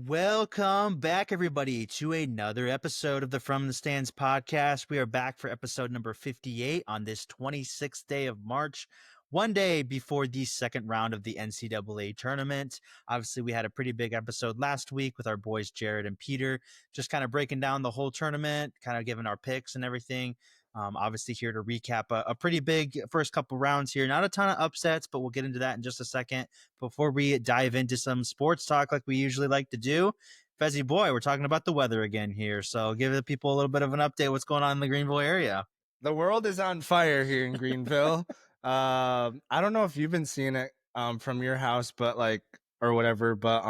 Welcome back, everybody, to another episode of the From the Stands podcast. We are back for episode number 58 on this 26th day of March, one day before the second round of the NCAA tournament. Obviously, we had a pretty big episode last week with our boys Jared and Peter, just kind of breaking down the whole tournament, kind of giving our picks and everything. Obviously, here to recap a pretty big first couple rounds here. Not a ton of upsets, but we'll get into that in just a second. Before we dive into some sports talk like we usually like to do, Fezzy boy, we're talking about the weather again here. So give the people a little bit of an update. What's going on in the Greenville area? The world is on fire here in Greenville. I don't know if you've been seeing it from your house, but or whatever. But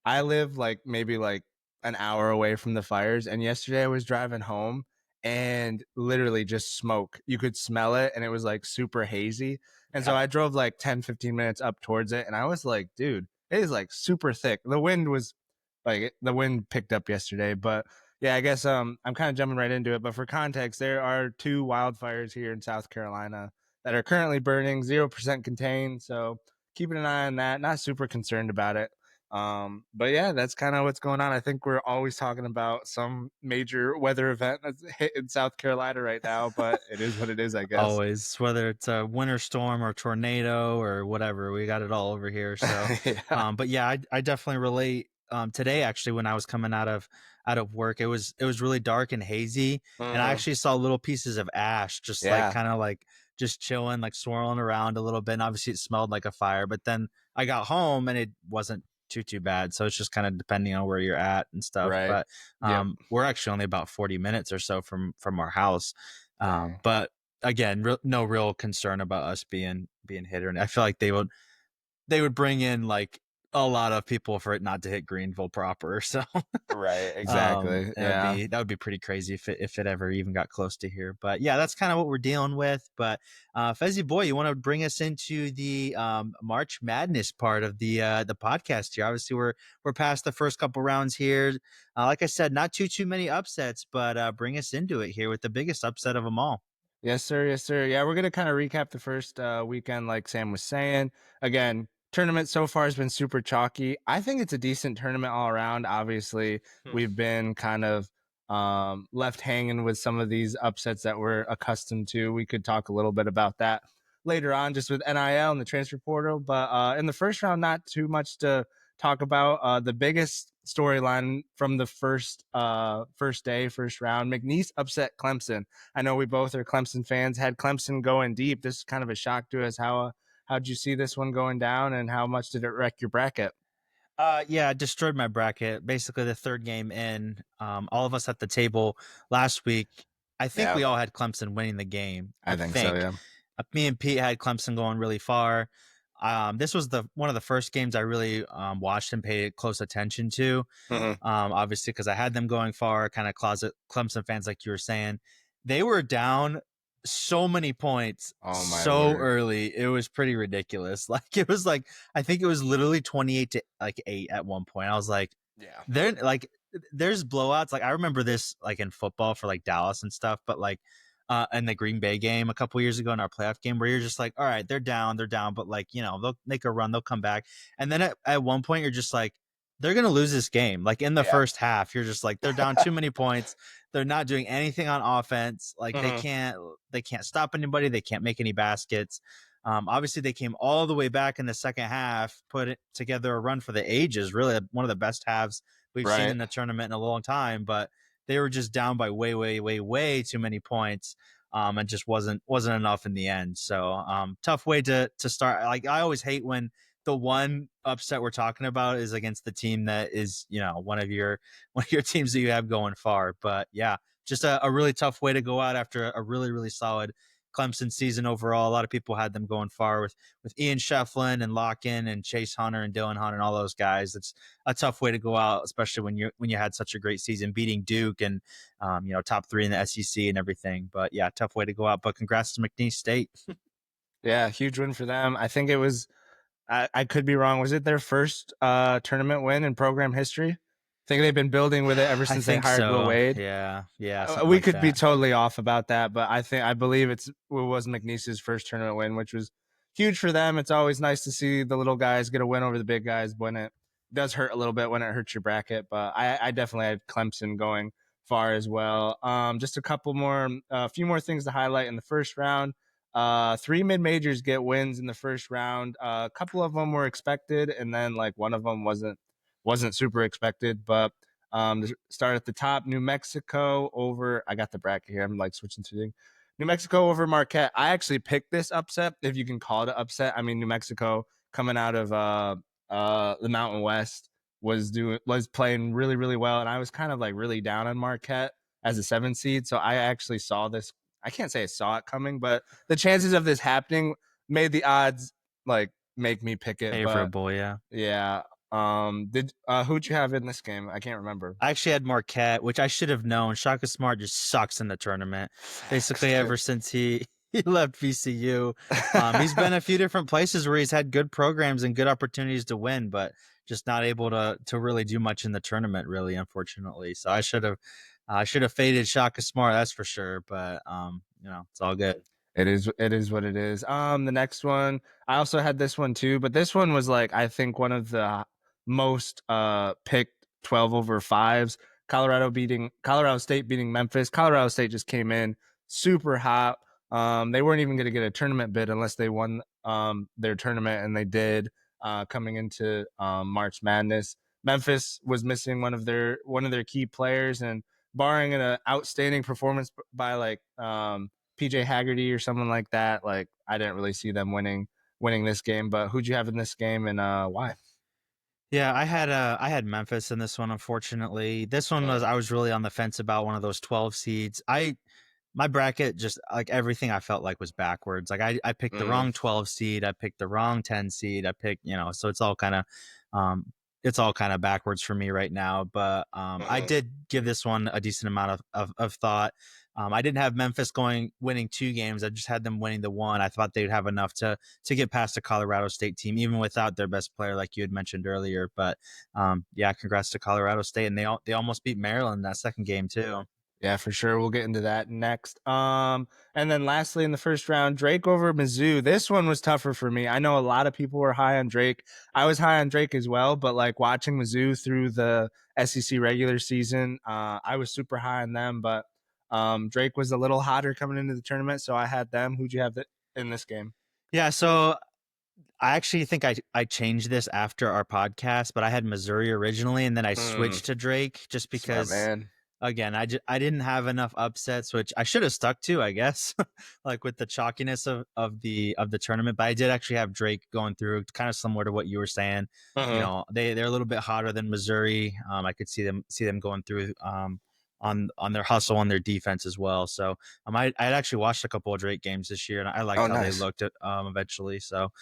I live maybe an hour away from the fires, and yesterday I was driving home and literally just smoke. You could smell it, and it was like super hazy. And so I drove like 10, 15 minutes up towards it, and I was like, dude, it is like super thick. The wind picked up yesterday, but yeah, I guess I'm kind of jumping right into it. But for context, there are two wildfires here in South Carolina that are currently burning, 0% contained. So keeping an eye on that. Not super concerned about it. But yeah, that's kind of what's going on. I think we're always talking about some major weather event that's hit in South Carolina right now, but it is what it is, I guess. Always, whether it's a winter storm or tornado or whatever, we got it all over here. So, Yeah. but yeah, I definitely relate. Today, actually, when I was coming out of work, it was really dark and hazy, and I actually saw little pieces of ash just like Yeah. kind of like just chilling, like swirling around a little bit. And obviously, it smelled like a fire. But then I got home and it wasn't too bad. So it's just kind of depending on where you're at and stuff. Right. But Yep. we're actually only about 40 minutes or so from our house. Dang. But again, no real concern about us being hit, or I feel like they would bring in like a lot of people for it not to hit Greenville proper. So Right. Exactly. Yeah. that would be pretty crazy if it ever even got close to here. But yeah, that's kind of what we're dealing with. But Fezzy boy, you want to bring us into the March Madness part of the podcast here? Obviously, we're past the first couple rounds here. Like I said, not too many upsets, but bring us into it here with the biggest upset of them all. Yes, sir. Yes, sir. Yeah, we're going to kind of recap the first weekend, like Sam was saying. Again, tournament so far has been super chalky. I think it's a decent tournament all around. Obviously, we've been kind of left hanging with some of these upsets that we're accustomed to. We could talk a little bit about that later on, just with NIL and the transfer portal. But in the first round, not too much to talk about. The biggest storyline from the first round, McNeese upset Clemson. I know we both are Clemson fans. Had Clemson going deep. This is kind of a shock to us. How'd you see this one going down, and how much did it wreck your bracket? Yeah, it destroyed my bracket. Basically, the third game in, all of us at the table last week, I think we all had Clemson winning the game. I think so. Yeah. Me and Pete had Clemson going really far. This was one of the first games I really watched and paid close attention to. Obviously, because I had them going far, kind of closet Clemson fans, like you were saying. They were down so many points so early. It was pretty ridiculous. Like it was like I think it was literally 28 to like 8 at one point. I was like, Yeah. they're like there's blowouts. Like I remember this like in football for like Dallas and stuff, but like in the Green Bay game a couple years ago in our playoff game where you're just like, all right, they're down, but like, they'll make a run, they'll come back. And then at one point you're just like, they're going to lose this game. Like in the first half, you're just like, they're down too many points. They're not doing anything on offense. Like they can't stop anybody. They can't make any baskets. Obviously they came all the way back in the second half, put it together a run for the ages, really one of the best halves we've seen in the tournament in a long time, but they were just down by way too many points. And just wasn't enough in the end. So tough way to start. Like I always hate when the one upset we're talking about is against the team that is, one of your teams that you have going far. But yeah, just a really tough way to go out after a really solid Clemson season overall. A lot of people had them going far with Ian Shefflin and Locken and Chase Hunter and Dylan Hunt and all those guys. It's a tough way to go out, especially when you had such a great season beating Duke and top 3 in the SEC and everything. But yeah, tough way to go out. But congrats to McNeese State. Yeah, huge win for them. I think it was. I could be wrong. Was it their first tournament win in program history? I think they've been building with it ever since they hired Will Wade. Yeah. We could be totally off about that, but I believe it was McNeese's first tournament win, which was huge for them. It's always nice to see the little guys get a win over the big guys win it. does hurt a little bit when it hurts your bracket, but I definitely had Clemson going far as well. Just a few more things to highlight in the first round. Three mid majors get wins in the first round. A couple of them were expected, and then like one of them wasn't super expected. But to start at the top, New Mexico over. I got the bracket here. I'm like switching to New Mexico over Marquette. I actually picked this upset, if you can call it an upset. I mean, New Mexico coming out of the Mountain West was playing really really well, and I was kind of like really down on Marquette as a 7 seed. So I actually saw this. I can't say I saw it coming, but the chances of this happening made the odds like make me pick it. But Favorable, yeah. yeah, did who'd you have in this game? I can't remember. I actually had Marquette, which I should have known. Shaka Smart just sucks in the tournament. Facts. Basically, ever since he left VCU, he's been a few different places where he's had good programs and good opportunities to win, but just not able to really do much in the tournament. Really, unfortunately. So I should have faded Shaka Smart, that's for sure. But it's all good. It is what it is. The next one, I also had this one too, but this one was like I think one of the most picked 12 over fives. Colorado State beating Memphis. Colorado State just came in super hot. They weren't even going to get a tournament bid unless they won their tournament, and they did coming into March Madness. Memphis was missing one of their key players, and barring an outstanding performance by like PJ Haggerty or someone like that, like I didn't really see them winning this game. But who'd you have in this game, and why? Yeah, I had Memphis in this one. Unfortunately, this one was I was really on the fence about one of those 12 seeds. My bracket just like everything I felt like was backwards. Like I picked the Mm, wrong 12 seed, I picked the wrong 10 seed, I picked, so um it's all kind of backwards for me right now. But I mm. did give this one a decent amount of thought. I didn't have Memphis going winning 2 games. I just had them winning the one. I thought they'd have enough to get past a Colorado State team, even without their best player, like you had mentioned earlier. But yeah, congrats to Colorado State, and they almost beat Maryland in that second game too. Yeah, for sure. We'll get into that next. And then lastly in the first round, Drake over Mizzou. This one was tougher for me. I know a lot of people were high on Drake. I was high on Drake as well, but like watching Mizzou through the SEC regular season, I was super high on them. But Drake was a little hotter coming into the tournament, so I had them. Who'd you have in this game? Yeah, so I actually think I changed this after our podcast, but I had Missouri originally, and then I Mm, switched to Drake just smart because, man. again, I didn't have enough upsets, which I should have stuck to, I guess, like with the chalkiness of the tournament. But I did actually have Drake going through, kind of similar to what you were saying. Uh-huh. They're a little bit hotter than Missouri. I could see them going through on their hustle on their defense as well. So I had actually watched a couple of Drake games this year, and I liked Oh, how they nice. looked at eventually. So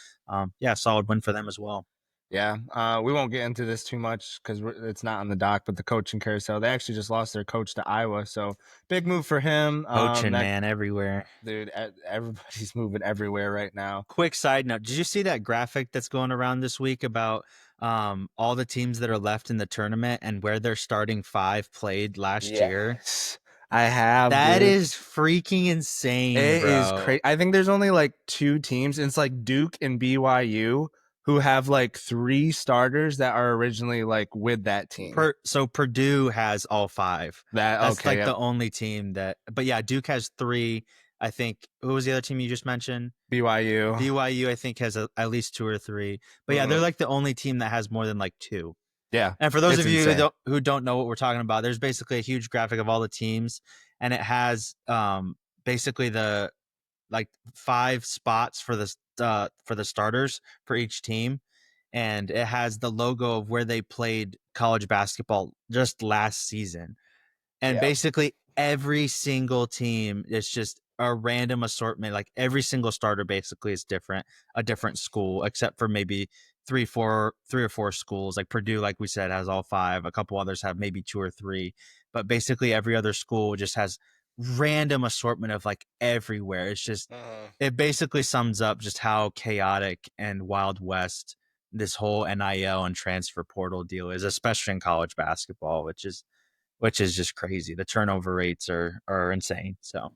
yeah, solid win for them as well. Yeah, we won't get into this too much because it's not on the dock. But the coaching carousel, they actually just lost their coach to Iowa, so big move for him. Coaching That man everywhere. dude, everybody's moving everywhere right now. Quick side note: did you see that graphic that's going around this week about all the teams that are left in the tournament and where their starting five played last year? Yes, I have, That dude. is freaking insane, It is bro. crazy. I think there's only like two teams. And it's like Duke and BYU who have like three starters that are originally like with that team. So Purdue has all five. That That's okay, like yep. the only team that. But yeah, Duke has three. I think who was the other team you just mentioned? BYU. BYU, I think, has at least two or three. But yeah, they're Mhm. like the only team that has more than like two. Yeah, And for those it's of you who insane. don't know what we're talking about, there's basically a huge graphic of all the teams, and it has basically the like 5 spots for the starters for each team, and it has the logo of where they played college basketball just last season. And Yeah. basically every single team is just a random assortment. Like every single starter basically is different, a different school, except for maybe 3 or 4 schools. Like Purdue, like we said, has all five. A couple others have maybe two or three. But basically every other school just has random assortment of like everywhere. It's just Uh-huh. it basically sums up just how chaotic and wild west this whole NIL and transfer portal deal is, especially in college basketball, which is just crazy. The turnover rates are insane. So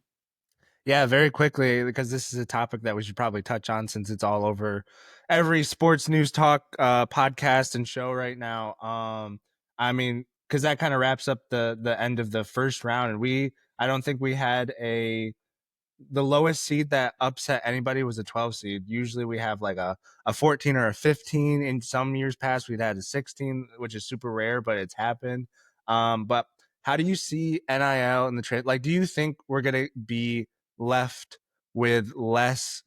Yeah, very quickly, because this is a topic that we should probably touch on since it's all over every sports news talk podcast and show right now. I mean, because that kind of wraps up the end of the first round, and I don't think we had a the lowest seed that upset anybody was a 12 seed. Usually we have like a 14 or a 15. In some years past, we'd had a 16, which is super rare, but it's happened. But how do you see NIL in the trade? Like, do you think we're going to be left with less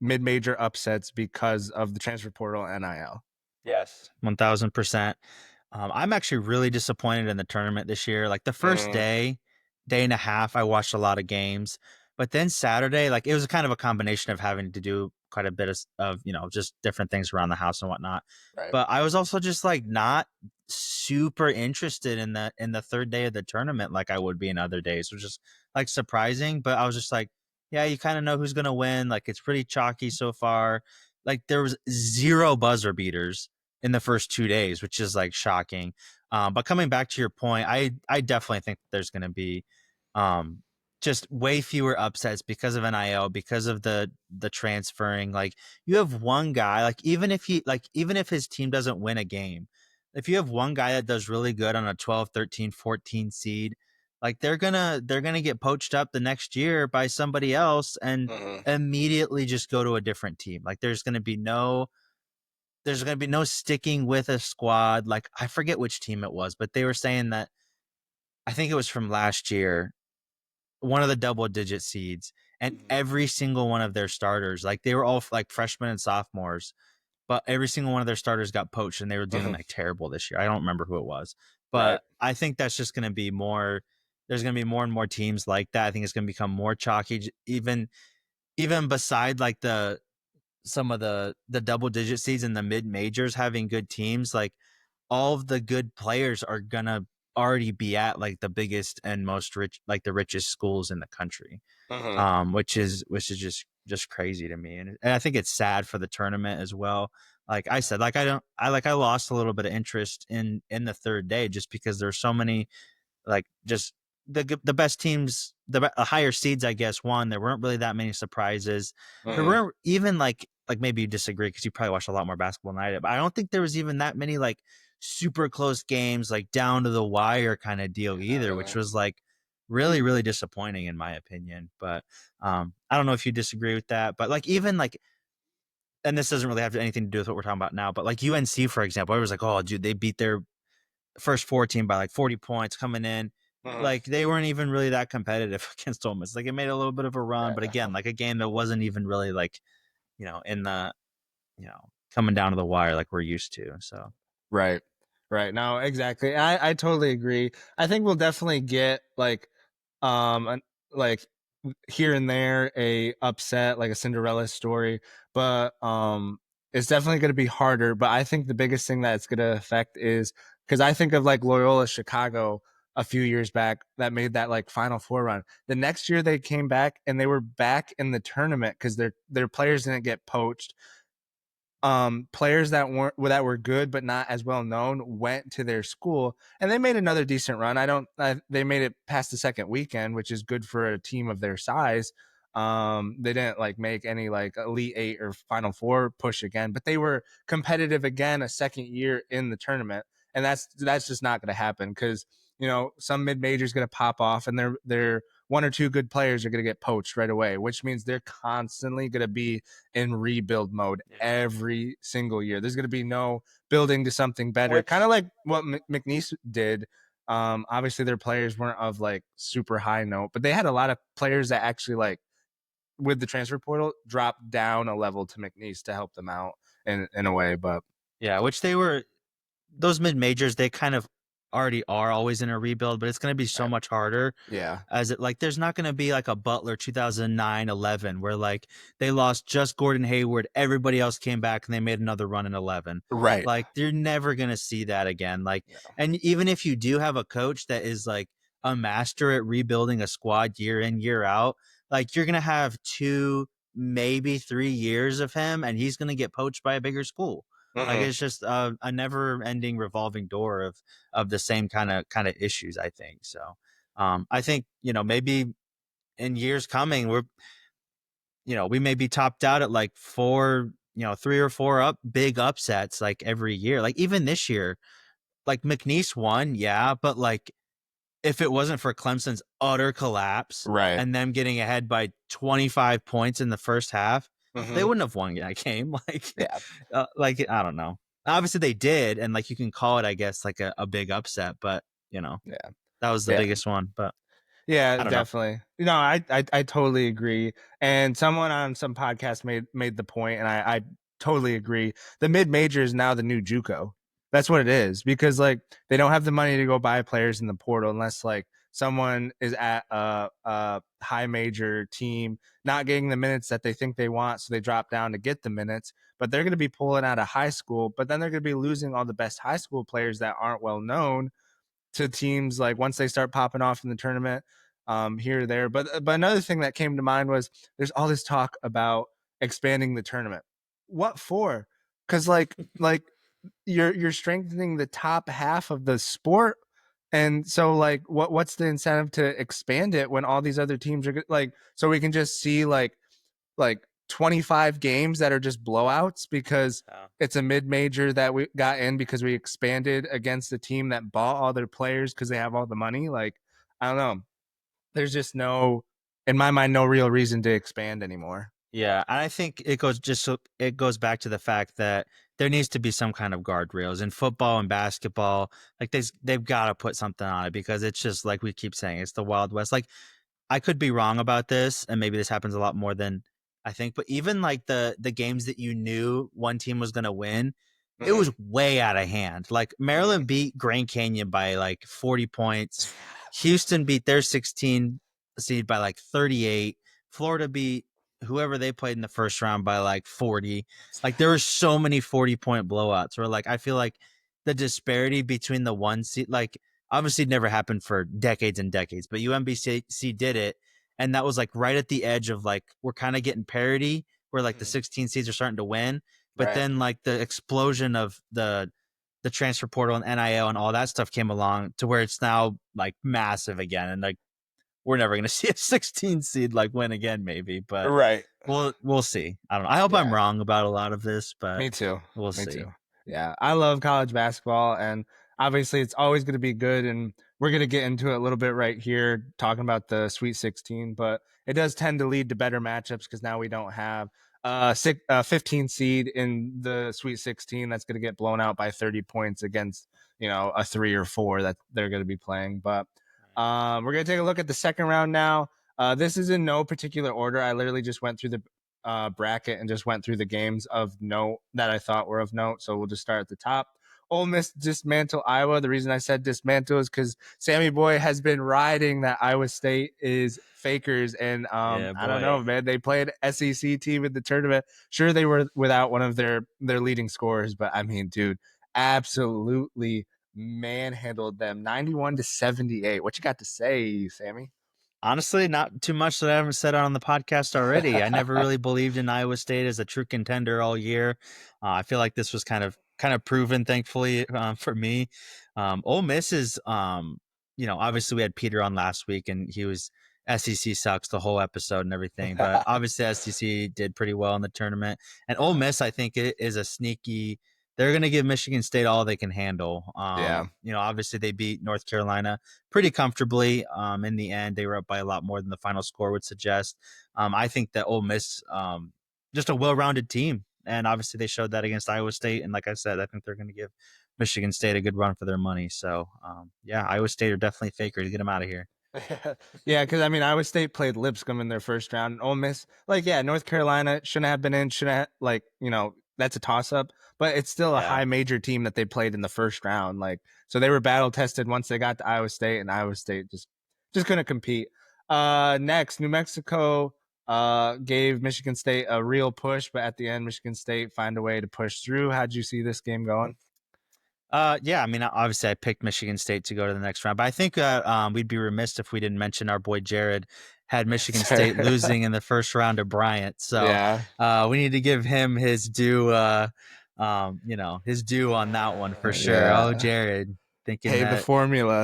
mid-major upsets because of the transfer portal and NIL? Yes, 1000%. I'm actually really disappointed in the tournament this year. Like the first Mm, day, day and a half, I watched a lot of games, but then Saturday, like it was kind of a combination of having to do quite a bit of just different things around the house and whatnot. right. But I was also just like not super interested in the third day of the tournament like I would be in other days, which is like surprising. But I was just like, yeah, you kind of know who's gonna win. Like it's pretty chalky so far. Like there was zero buzzer beaters in the first 2 days, which is like shocking. But coming back to your point, I definitely think there's going to be um, just way fewer upsets because of NIL, because of the transferring. Like you have one guy, even if his team doesn't win a game, if you have one guy that does really good on a 12, 13, 14 seed, like they're gonna get poached up the next year by somebody else and Hmm. immediately just go to a different team. Like there's going to be no sticking with a squad. Like I forget which team it was, but they were saying that I think it was from last year, one of the double digit seeds, and every single one of their starters, like they were all like freshmen and sophomores, but every single one of their starters got poached and they were doing Hmm. like terrible this year. I don't remember who it was, Right. but I think that's just going to be more. There's going to be more and more teams like that. I think it's going to become more chalky, even beside like the some of the double digit seeds and the mid majors having good teams. Like all of the good players are gonna already be at like the biggest and most rich, like the richest schools in the country, Hmm. which is just crazy to me, and I think it's sad for the tournament as well. Like I said, like I don't, I like I lost a little bit of interest in the third day just because there's so many like just the best teams, the higher seeds, I guess, won. There weren't really that many surprises. There Hmm. weren't even like maybe you disagree because you probably watched a lot more basketball than I did, but I don't think there was even that many like super close games, like down to the wire kind of deal Not either, which really. was like really disappointing in my opinion. But I don't know if you disagree with that, but like even like and this doesn't really have anything to do with what we're talking about now, but like UNC, for example, I was like, oh, dude, they beat their first 14 by like 40 points coming in. Hmm. Like they weren't even really that competitive against Ole Miss. Like it made a little bit of a run, but Yeah. again, like a game that wasn't even really like, in coming down to the wire like we're used to. So Right. Right. No, exactly. I totally agree. I think we'll definitely get um like here and there a upset like a Cinderella story, but it's definitely going to be harder, but I think the biggest thing that it's going to affect is cuz I think of like Loyola Chicago a few years back that made that like final four run. The next year they came back and they were back in the tournament cuz their players didn't get poached. Players that were good but not as well known went to their school and they made another decent run. They made it past the second weekend, which is good for a team of their size. They didn't like make any like elite eight or final four push again, but they were competitive again a second year in the tournament, and that's just not going to happen because some mid major is going to pop off and they're one or two good players are going to get poached right away, which means they're constantly going to be in rebuild mode yeah, every single year. There's going to be no building to something better, kind which of like what McNeese did. Obviously, their players weren't of like super high note, but they had a lot of players that actually like with the transfer portal dropped down a level to McNeese to help them out in a way. But yeah, which they were those mid majors. They kind of already are always in a rebuild, but it's going to be so right. much harder Yeah. as it like there's not going to be like a Butler 2009-11 where like they lost just Gordon Hayward, everybody else came back and they made another run in 11. Right. Like you're never going to see that again. Like, Yeah. and even if you do have a coach that is like a master at rebuilding a squad year in year out, like you're going to have 2 maybe 3 years of him and he's going to get poached by a bigger school. Like Hmm. it's just a never ending revolving door of the same kind of issues, I think. So I think, maybe in years coming, we may be topped out at like 4 three or four big upsets like every year. Like even this year, like McNeese won, yeah, but like if it wasn't for Clemson's utter collapse Right. and them getting ahead by 25 points in the first half, they Hmm. wouldn't have won that game. Yeah. Like I don't know. Obviously they did, and like you can call it, I guess, like a big upset, but you know Yeah. that was the Yeah. biggest one. But Yeah, I don't know. definitely. No, I totally agree. And someone on some podcast made the point, and I totally agree. The mid major is now the new JUCO. That's what it is because like they don't have the money to go buy players in the portal unless like someone is at a high major team not getting the minutes that they think they want, so they drop down to get the minutes. But they're going to be pulling out of high school, but then they're going to be losing all the best high school players that aren't well known to teams like once they start popping off in the tournament, here or there. But another thing that came to mind was there's all this talk about expanding the tournament. What for? Because like you're strengthening the top half of the sport. And so like what's the incentive to expand it when all these other teams are like so we can just see like 25 games that are just blowouts because Yeah. it's a mid-major that we got in because we expanded against a team that bought all their players because they have all the money. Like, I don't know. There's just no, in my mind, no real reason to expand anymore. Yeah, and I think it goes back to the fact that there needs to be some kind of guardrails in football and basketball. Like they've got to put something on it because it's just like we keep saying, it's the Wild West. Like I could be wrong about this, and maybe this happens a lot more than I think. But even like the games that you knew one team was going to win, it Mm-hmm. was way out of hand. Like Mm-hmm. Maryland beat Grand Canyon by like 40 points. Houston beat their 16 seed by like 38. Florida beat whoever they played in the first round by like 40. Like there were so many 40-point blowouts where like I feel like the disparity between the one seed, like obviously it never happened for decades and decades, but UMBC did it. And that was like right at the edge of like, we're kind of getting parity where like the Mm-hmm. 16 seeds are starting to win. But Right. then like the explosion of the transfer portal and NIL and all that stuff came along to where it's now like massive again. And like, we're never going to see a 16 seed like win again, maybe, but Right. we'll see. I don't know. I hope I'm Yeah. wrong about a lot of this, but Me too. we'll Me too. see. Yeah, I love college basketball, and obviously, it's always going to be good. And we're going to get into it a little bit right here, talking about the Sweet 16. But it does tend to lead to better matchups because now we don't have 15 seed in the Sweet 16 that's going to get blown out by 30 points against a 3 or 4 that they're going to be playing. But we're going to take a look at the second round now. This is in no particular order. I literally just went through the bracket and just went through the games of note that I thought were of note. So we'll just start at the top. Ole Miss dismantle Iowa. The reason I said dismantle is because Sammy Boy has been riding that Iowa State is fakers, and Yeah, I don't know, boy. man. They played SEC team in the tournament. Sure, they were without one of their leading scorers, but I mean, dude, absolutely manhandled them, 91-78. What you got to say, Sammy? Honestly, not too much that I haven't said on the podcast already. I never really believed in Iowa State as a true contender all year. I feel like this was kind of proven, thankfully, for me. Ole Miss is, obviously we had Peter on last week, and he was SEC sucks the whole episode and everything. But obviously SEC did pretty well in the tournament, and Ole Miss, I think, it is a sneaky. They're going to give Michigan State all they can handle. Yeah. Obviously they beat North Carolina pretty comfortably. In the end, they were up by a lot more than the final score would suggest. I think that Ole Miss, just a well-rounded team, and obviously they showed that against Iowa State. And like I said, I think they're going to give Michigan State a good run for their money. So, yeah, Iowa State are definitely fakers. Get them out of here. Yeah, because I mean, Iowa State played Lipscomb in their first round. And Ole Miss, like, yeah, North Carolina shouldn't have been in. Shouldn't have, like, that's a toss up. But it's still a Yeah. high major team that they played in the first round. Like, so they were battle tested once they got to Iowa State, and Iowa State just couldn't compete. Next, New Mexico gave Michigan State a real push, but at the end, Michigan State find a way to push through. How'd you see this game going? Yeah, I mean, obviously, I picked Michigan State to go to the next round, but I think we'd be remiss if we didn't mention our boy Jared had Michigan State losing in the first round to Bryant. So Yeah. we need to give him his due, his due on that one for sure. Oh, Yeah. Jared. thinking Hey, that the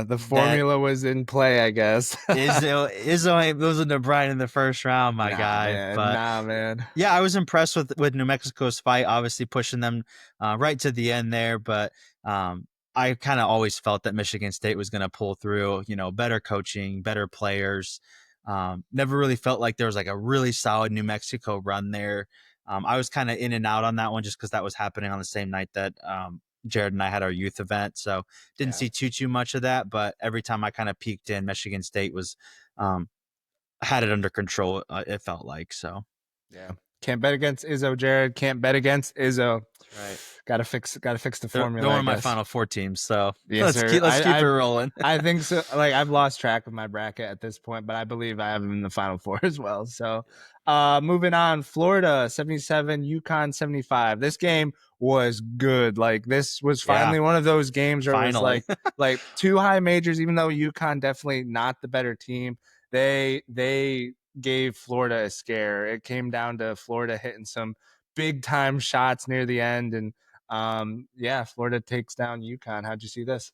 that formula was in play, I guess. Izzo ain't losing to Brian in the first round, my Nah, guy. man. But Nah, man. yeah, I was impressed with New Mexico's fight, obviously pushing them right to the end there. But I kind of always felt that Michigan State was going to pull through. You know, better coaching, better players. Never really felt like there was like a really solid New Mexico run there. I was kind of in and out on that one just because that was happening on the same night that Jared and I had our youth event, so didn't Yeah. see too much of that. But every time I kind of peeked in, Michigan State was um, had it under control. It felt like so. Yeah. Can't bet against Izzo, Jared. Can't bet against Izzo. That's right. Gotta fix the They're formula, one I of my guess. Final Four teams, so Yes, let's sir. keep it rolling. I think so. Like I've lost track of my bracket at this point, but I believe I have him in the final four as well. So moving on, Florida 77, UConn 75. This game was good. Like this was Yeah, finally one of those games where it was finally. like two high majors, even though UConn definitely not the better team. They gave Florida a scare. It came down to Florida hitting some big time shots near the end, and yeah, Florida takes down UConn. How'd you see this?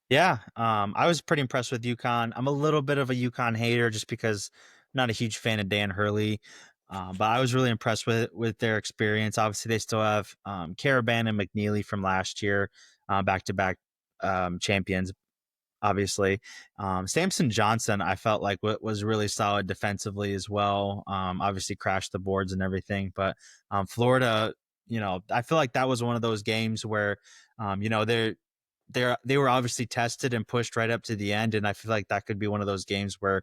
Yeah, I was pretty impressed with UConn. I'm a little bit of a UConn hater just because I'm not a huge fan of Dan Hurley, but I was really impressed with their experience. Obviously, they still have Caravan and McNeely from last year, back to back champions, obviously. Samson Johnson, I felt like was really solid defensively as well. Obviously, crashed the boards and everything, but Florida, you know, I feel like that was one of those games where, you know, they were obviously tested and pushed right up to the end, and I feel like that could be one of those games where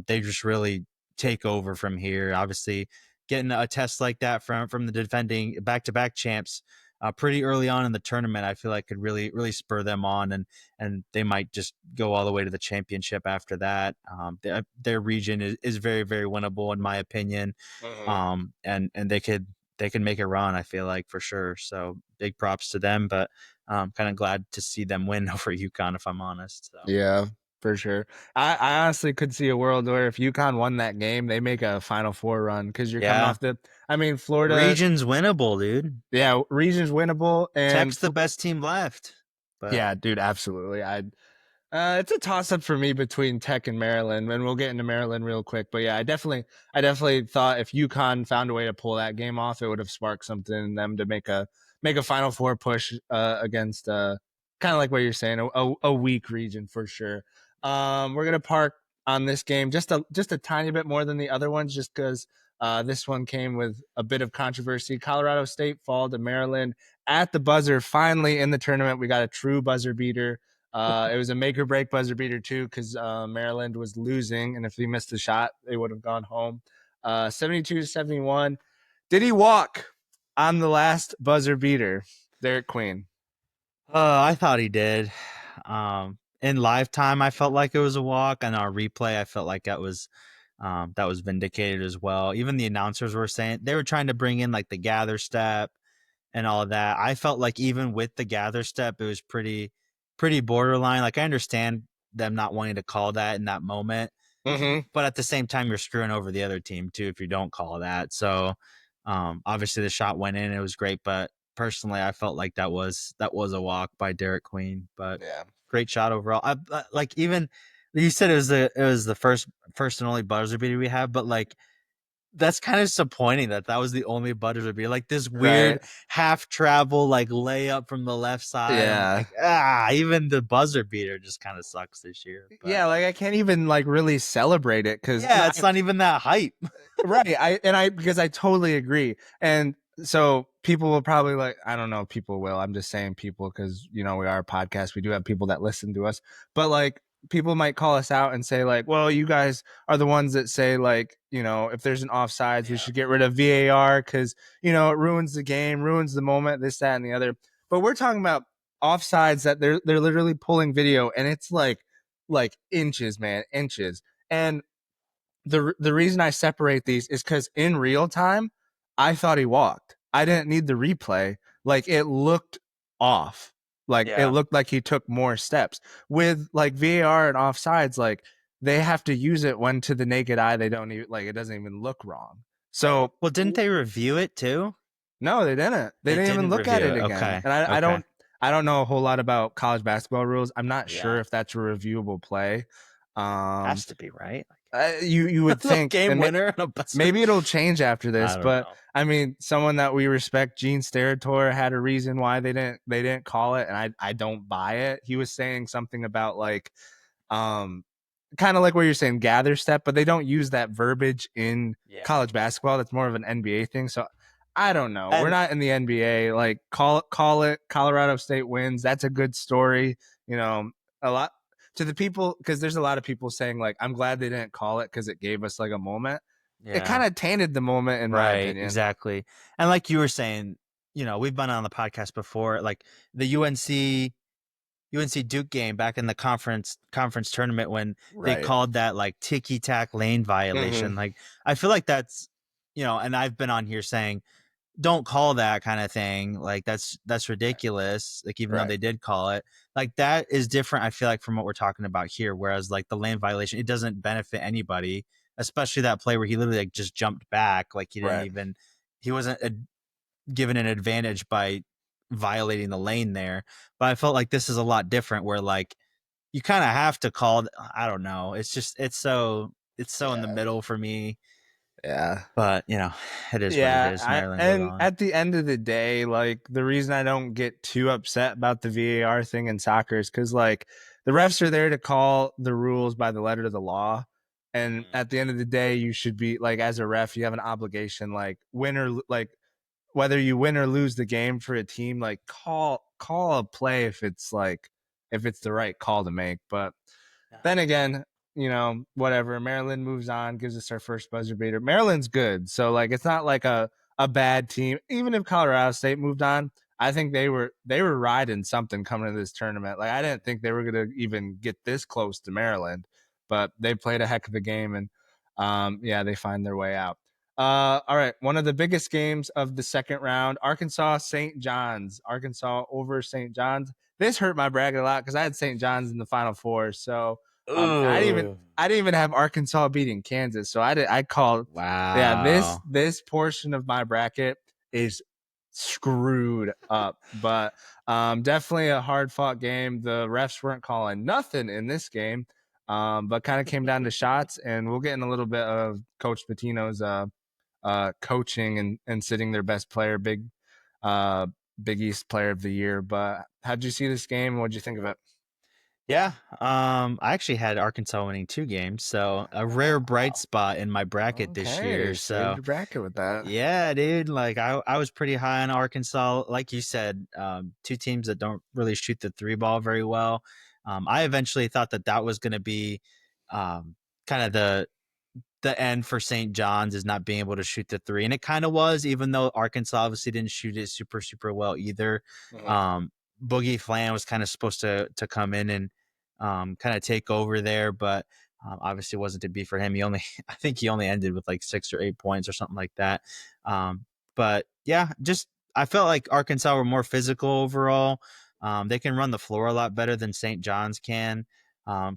they just really take over from here. Obviously, getting a test like that from the defending back to back champs. Pretty early on in the tournament, I feel like could really spur them on, and they might just go all the way to the championship after that. Their region is very winnable in my opinion, Mhm. and they could make a run. I feel like for sure. So big props to them, but kind of glad to see them win over UConn if I'm honest. So Yeah, for sure. I honestly could see a world where if UConn won that game, they make a Final Four run because you're coming yeah, off the. I mean, Florida. region's winnable, dude. Yeah, region's winnable, and Tech's the best team left, but yeah, dude, absolutely. It's a toss up for me between Tech and Maryland, and we'll get into Maryland real quick. But yeah, I definitely thought if UConn found a way to pull that game off, it would have sparked something in them to make a Final Four push against kind of like what you're saying, a weak region for sure. We're gonna park on this game just a tiny bit more than the other ones, just because this one came with a bit of controversy. Colorado State fall to Maryland at the buzzer. Finally in the tournament, we got a true buzzer beater. It was a make or break buzzer beater too, because Maryland was losing, and if he missed the shot, they would have gone home. 72-71. Did he walk on the last buzzer beater, Derek Queen? I thought he did. In live time, I felt like it was a walk, and our replay, I felt like that was vindicated as well. Even the announcers were saying they were trying to bring in like the gather step and all of that. I felt like even with the gather step, it was pretty borderline. Like I understand them not wanting to call that in that moment, Mm-hmm. but at the same time, you're screwing over the other team too if you don't call that. So obviously the shot went in, it was great, but personally, I felt like that was a walk by Derek Queen, but Yeah. great shot overall. Like even you said it was the first and only buzzer beater we have, but like that's kind of disappointing that was the only buzzer beater. Like this weird Right. half travel like layup from the left side. I'm Yeah. like, even the buzzer beater just kind of sucks this year. But Yeah, like I can't even like really celebrate it because yeah, it's not even that hype. right. I because I totally agree. And so people will probably like, I don't know if people will. I'm just saying people because we are a podcast. We do have people that listen to us. But like people might call us out and say, like, well, you guys are the ones that say, like, if there's an offsides, we Yeah. should get rid of VAR because, it ruins the game, ruins the moment, this, that, and the other. But we're talking about offsides that they're literally pulling video and it's like inches, man, inches. And the reason I separate these is because in real time, I thought he walked. I didn't need the replay. Like it looked off. Like it Yeah. looked like he took more steps. With like VAR and offsides, like they have to use it when to the naked eye they don't even like it doesn't even look wrong. Right. So Well, didn't they review it too? no, they didn't. They They didn't even didn't look at review it it. again. Okay. And I Okay. don't I don't know a whole lot about college basketball rules. I'm not sure Yeah, if that's a reviewable play. Um, has to be right. you would The think, game and winner and a buzzer. maybe it'll change after I this, don't but know. I mean, someone that we respect, Gene Steratore, had a reason why they didn't call it, and I don't buy it. He was saying something about like um kind of like what you're saying, gather step, but they don't use that verbiage in Yeah, college basketball. That's more of an NBA thing. So I don't know. We're and not in the NBA. Like call it. Colorado State wins. That's a good story. You know, a lot to the people because there's a lot of people saying like, I'm glad they didn't call it because it gave us like a moment. It yeah, kind of tainted the moment, in my right, opinion. exactly. And like you were saying, we've been on the podcast before, like the UNC Duke game back in the conference tournament when they Right. called that like ticky tack lane Mm-hmm. violation. Like I feel like that's and I've been on here saying don't call that kind of thing. Like that's ridiculous. Like even though Right. they did call it, like that is different. I feel like from what we're talking about here. Whereas like the lane violation, it doesn't benefit anybody, especially that play where he literally like just jumped back. Like Right. he wasn't given an advantage by violating the lane there. But I felt like this is a lot different where like you kind of have to call. I don't know. It's just it's so in the Yeah. middle for me. Yeah. But it is what it Yeah, is. Maryland goes and on. at the end of the day, like the reason I don't get too upset about the VAR thing in soccer is because like the refs are there to call the rules by the letter of the law, and Mm, at the end of the day, you should be like as a ref, you have an obligation, like win or like whether you win or lose the game for a team, like call a play if it's the right call to make, but yeah. then again, whatever. Maryland moves on, gives us our first buzzer beater. Maryland's good, so like it's not like a bad team. Even if Colorado State moved on, I think they were riding something coming to this tournament. Like I didn't think they were gonna even get this close to Maryland, but they played a heck of a game, and yeah, they find their way out. All right, one of the biggest games of the second round: Arkansas St. John's. Arkansas over St. John's. This hurt my bracket a lot because I had St. John's in the Final Four, so I didn't even Ooh. I didn't even have Arkansas beating Kansas. So I called, yeah, this Wow. this portion of my bracket is screwed up. But definitely a hard fought game. The refs weren't calling nothing in this game. But kind of came down to shots, and we'll get in a little bit of Coach Patino's coaching and sitting their best player, uh Big East player of the year. But how'd you see this game? What'd you think of it? Yeah. I actually had Arkansas winning 2 games, so a rare bright Wow. spot in my bracket this Okay, year. saved So your bracket with that. yeah, dude. Like I was pretty high on Arkansas. Like you said, two teams that don't really shoot the three ball very well. I eventually thought that was going to be kind of the end for St. John's is not being able to shoot the three. And it kind of was, even though Arkansas obviously didn't shoot it super, super well either. Mhm. Um, Boogie Flan was kind of supposed to come in and kind of take over there, but obviously wasn't to be for him. I think he only ended with like 6 or 8 points or something like that. But yeah, just I felt like Arkansas were more physical overall. They can run the floor a lot better than St. John's can.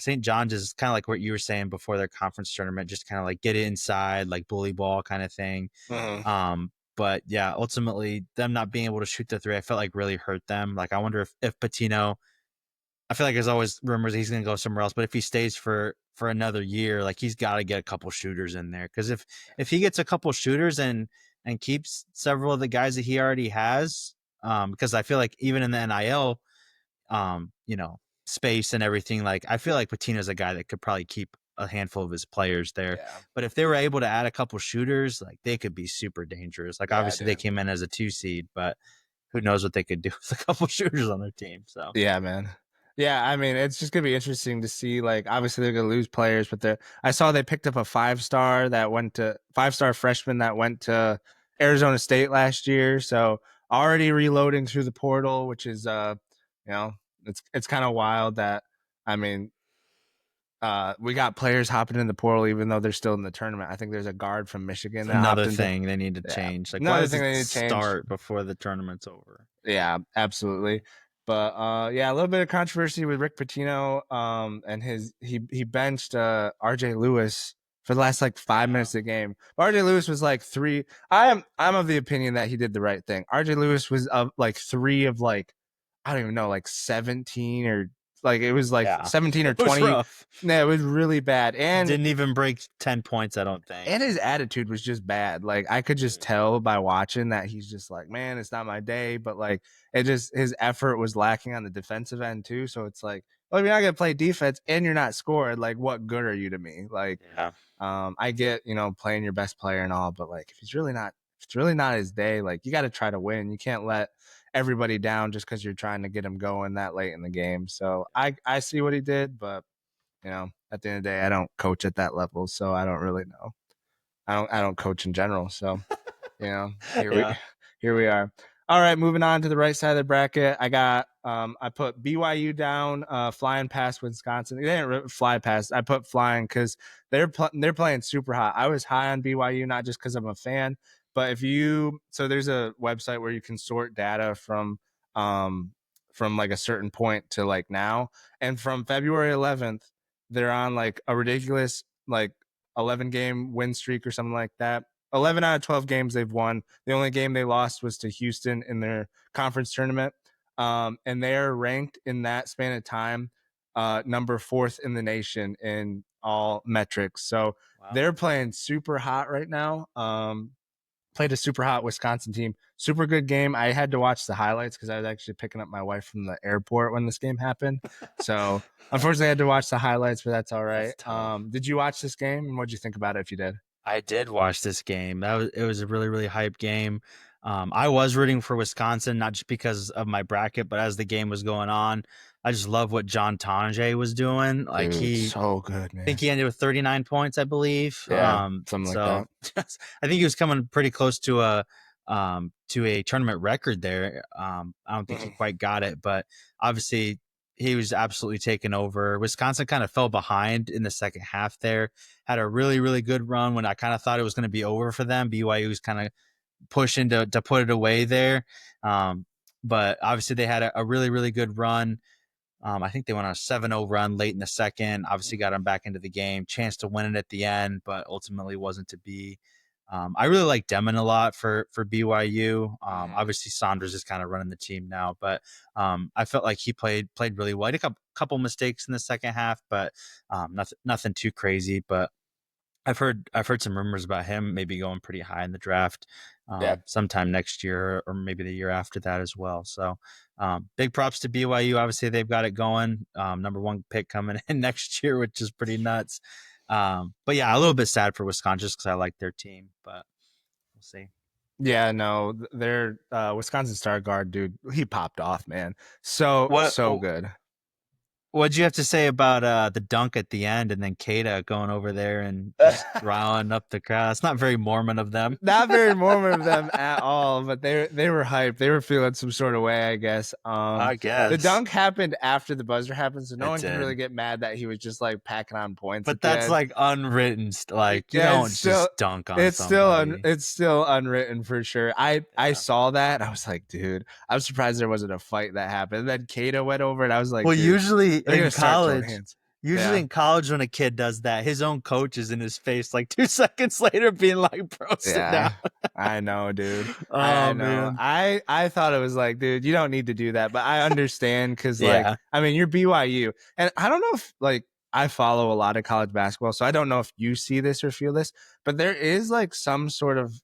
St. John's is kind of like what you were saying before their conference tournament, just kind of like get it inside, like bully ball kind of thing. Mhm. But yeah, ultimately, them not being able to shoot the three, I felt like really hurt them. Like, I wonder if Patino, I feel like there's always rumors he's going to go somewhere else, but if he stays for another year, like he's got to get a couple shooters in there because if he gets a couple shooters and keeps several of the guys that he already has, because I feel like even in the NIL, um, you know, space and everything. Like I feel like Patino's a guy that could probably keep a handful of his players there. Yeah. But if they were able to add a couple shooters, like they could be super dangerous. Like Yeah, obviously they dude. came in as a 2 seed, but who knows what they could do with a couple shooters on their team. So Yeah, man. Yeah, I mean, it's just gonna be interesting to see. Like, obviously, they're gonna lose players, but I saw they picked up a five-star freshman that went to Arizona State last year. So already reloading through the portal, which is you know, it's kind of wild that I mean, we got players hopping in the portal even though they're still in the tournament. I think there's a guard from Michigan it's that another hopped into. thing they need to Yeah, change. Like why another does thing it they need to change. start before the tournament's over? Yeah, absolutely. But yeah, a little bit of controversy with Rick Pitino and he benched RJ Lewis for the last like 5 minutes Yeah. of the game. RJ Lewis was like three. I'm of the opinion that he did the right thing. RJ Lewis was of like three of like I don't even know, like 17 or like it was like Yeah, 17 or it was 20. rough. Yeah, it was really bad. Didn't even break 10 points, I don't think. And his attitude was just bad. Like I could just tell by watching that he's just like, man, it's not my day. But like it just his effort was lacking on the defensive end too. So it's like, well, if you're not gonna play defense and you're not scoring, like what good are you to me? Like, Yeah, I get, playing your best player and all, but like if it's really not his day, like you got to try to win. You can't let everybody down just because you're trying to get him going that late in the game. So I see what he did, but at the end of the day, I don't coach at that level, so I don't really know. I don't coach in general. So here we yeah. here we are. All right, moving on to the right side of the bracket. I put BYU down, flying past Wisconsin. They didn't fly past. I put flying because they're playing super hot. I was high on BYU not just because I'm a fan, but so there's a website where you can sort data from like a certain point to like now, and from February 11th, they're on like a ridiculous like 11 game win streak or something like that. 11 out of 12 games they've won. The only game they lost was to Houston in their conference tournament. And they're ranked in that span of time, number fourth in the nation in all metrics. So Wow. they're playing super hot right now. Played a super hot Wisconsin team. Super good game. I had to watch the highlights because I was actually picking up my wife from the airport when this game happened. So unfortunately, I had to watch the highlights, but that's all That's right. tough. Did you watch this game, and what did you think about it if you did? I did watch this game. It was a really really hype game. I was rooting for Wisconsin not just because of my bracket, but as the game was going on, I just love what John Tonje was doing. Like Dude, he so good, I think man. he ended with 39 points, I believe. Yeah, something like So that. I think he was coming pretty close to a tournament record there. I don't think he Mhm. quite got it, but obviously he was absolutely taken over. Wisconsin kind of fell behind in the second half there. Had a really, really good run when I kind of thought it was going to be over for them. BYU was kind of pushing to put it away there. Um, but obviously they had a really, really good run. I think they went on a 7-0 run late in the second. Obviously, got them back into the game. Chance to win it at the end, but ultimately wasn't to be. I really like Demon a lot for BYU. Mhm. Obviously, Saunders is kind of running the team now, but I felt like he played really well. He had a couple mistakes in the second half, but nothing too crazy. But I've heard some rumors about him maybe going pretty high in the draft Yeah. sometime next year or maybe the year after that as well. So big props to BYU. Obviously they've got it going. Number one pick coming in next year, which is pretty nuts. But yeah, a little bit sad for Wisconsin just because I like their team, but we'll see. Yeah, no, their Wisconsin star guard, dude, he popped off, man. So, What so good. what'd you have to say about the dunk at the end and then Kata going over there and just riling up the crowd? It's not very Mormon of them. Not very Mormon of them at all, but they were hyped. They were feeling some sort of way, I guess. I The guess dunk happened after the buzzer happened, so no it one can really did. get mad that he was just like packing on points But at the that's end. like unwritten. Like you Yeah, don't just dunk on somebody. it's still unwritten for sure. I Yeah. saw that. I was like, dude, I'm surprised there wasn't a fight that happened. And then Kato went over and I was like, Well, dude, they're gonna start throwing hands. usually Yeah. in college, when a kid does that, his own coach is in his face like 2 seconds later, being like, "Bro, sit down." Yeah, I know, dude. I Oh know. man. I thought it was like, dude, you don't need to do that, but I understand because, like, Yeah. I mean, you're BYU, and I don't know if like I follow a lot of college basketball, so I don't know if you see this or feel this, but there is like some sort of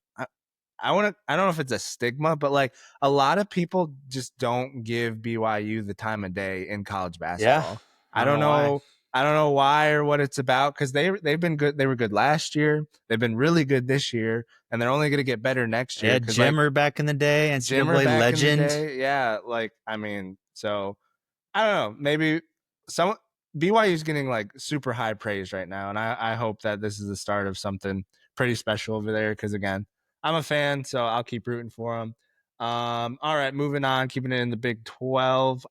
I don't know if it's a stigma, but like a lot of people just don't give BYU the time of day in college Yeah. basketball. I I don't don't know why. know. I don't know why or what it's about because they've been good. They were good last year. They've been really good this year, and they're only going to get better next They year had because like Jimmer back in the day, Jimmer NCAA back in the legend. day, yeah. Like I mean, so I don't know. Maybe some BYU is getting like super high praise right now, and I hope that this is the start of something pretty special over there. Because again, I'm a fan, so I'll keep rooting for them. All right, moving on, keeping it in the Big 12.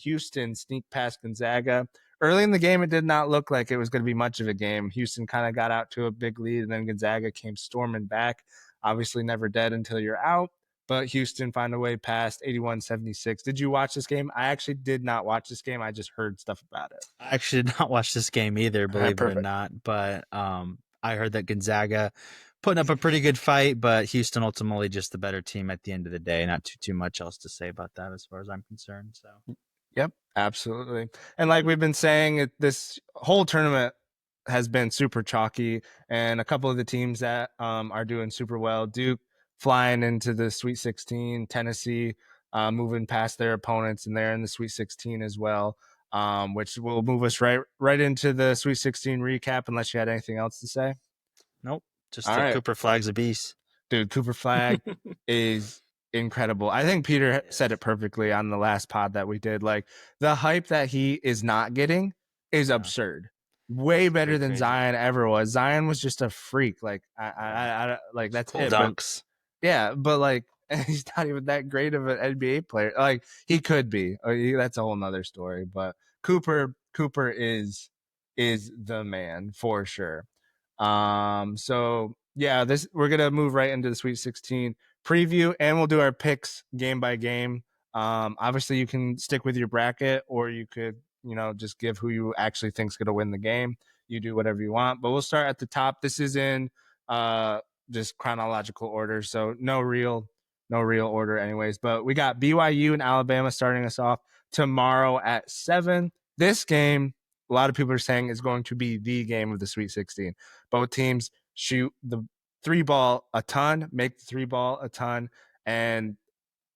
Houston sneak past Gonzaga. Early in the game, it did not look like it was going to be much of a game. Houston kind of got out to a big lead, and then Gonzaga came storming back. Obviously, never dead until you're out, but Houston found a way past 81-76. Did you watch this game? I actually did not watch this game. I just heard stuff about it. I actually did not watch this game either, All right, believe it or perfect. not. But I heard that Gonzaga putting up a pretty good fight, but Houston ultimately just the better team at the end of the day. Not too much else to say about that as far as I'm concerned. So Yep, absolutely. And like we've been saying, this whole tournament has been super chalky, and a couple of the teams that are doing super well. Duke flying into the Sweet 16, Tennessee moving past their opponents, and they're in the Sweet 16 as well. Which will move us right into the Sweet 16 recap. Unless you had anything else to say. nope, just All the right, Cooper Flag's a beast. dude, Cooper Flag is incredible. I think Peter said it Yes, perfectly on the last pod that we did. Like the hype that he is not getting is yeah, absurd. Way it's better pretty than crazy. Zion ever was. Zion was just a freak. Like Yeah, like just that's cool it. But dunks. yeah, but like he's not even that great of an NBA player. Like he could be. That's a whole nother story. But Cooper is the man for sure. So yeah, this we're gonna move right into the Sweet 16 preview, and we'll do our picks game by game. Obviously, you can stick with your bracket, or you could, just give who you actually think's gonna win the game. You do whatever you want, but we'll start at the top. This is in uh just chronological order, so no real order, anyways. But we got BYU and Alabama starting us off tomorrow at 7. This game, a lot of people are saying, is going to be the game of the Sweet 16. Both teams shoot the three ball a ton, make the three ball a ton. And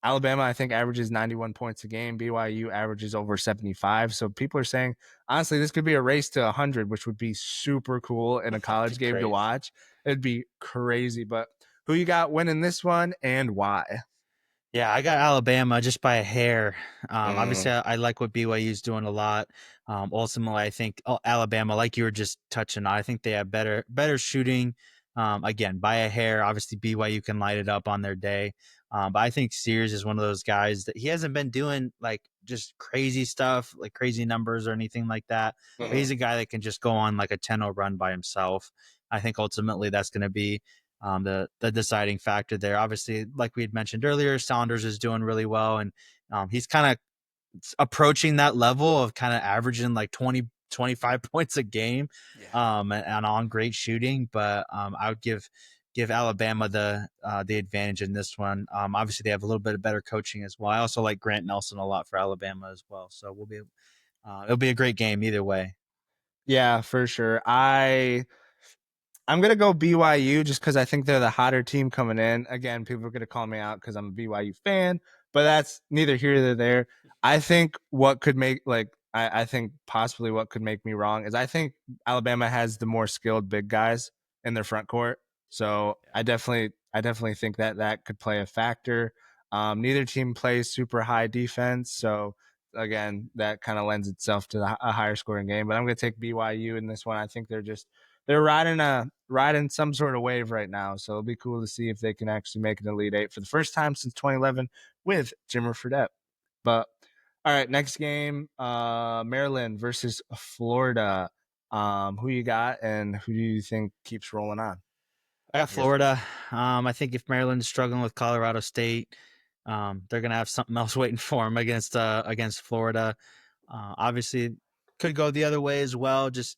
Alabama, I think, averages 91 points a game. BYU averages over 75. So people are saying, honestly, this could be a race to 100, which would be super cool in a That'd be college game to crazy. watch. It'd be crazy. But who you got winning this one and why? Yeah, I got Alabama just by a hair. Mm, Obviously, I like what BYU is doing a lot. Ultimately, I think Alabama, like you were just touching on, I think they have better shooting. Again, by a hair. Obviously, BYU can light it up on their day. But I think Sears is one of those guys that he hasn't been doing like just crazy stuff, like crazy numbers or anything like that. But mhm, he's a guy that can just go on like a 10-0 run by himself. I think ultimately that's going to be the deciding factor there. Obviously, like we had mentioned earlier, Saunders is doing really well, and he's kind of approaching that level of kind of averaging like 20 to 25 points a game, Yeah. and on great shooting. But I would give Alabama the advantage in this one. Obviously, they have a little bit of better coaching as well. I also like Grant Nelson a lot for Alabama as well. So it'll be a great game either way. Yeah, for sure. I'm gonna go BYU just because I think they're the hotter team coming in. Again, people are gonna call me out because I'm a BYU fan, but that's neither here nor there. I think what could make I think possibly what could make me wrong is I think Alabama has the more skilled big guys in their front court. So I definitely think that that could play a factor. Neither team plays super high defense, so again, that kind of lends itself to a higher scoring game. But I'm going to take BYU in this one. I think they're riding some sort of wave right now. So it'll be cool to see if they can actually make an Elite Eight for the first time since 2011 with Jimmer Fredette. But all right, next game, Maryland versus Florida. Who you got, and who do you think keeps rolling on? I got I guess. Florida. I think if Maryland's struggling with Colorado State, they're gonna have something else waiting for them against Florida. Obviously, could go the other way as well. Just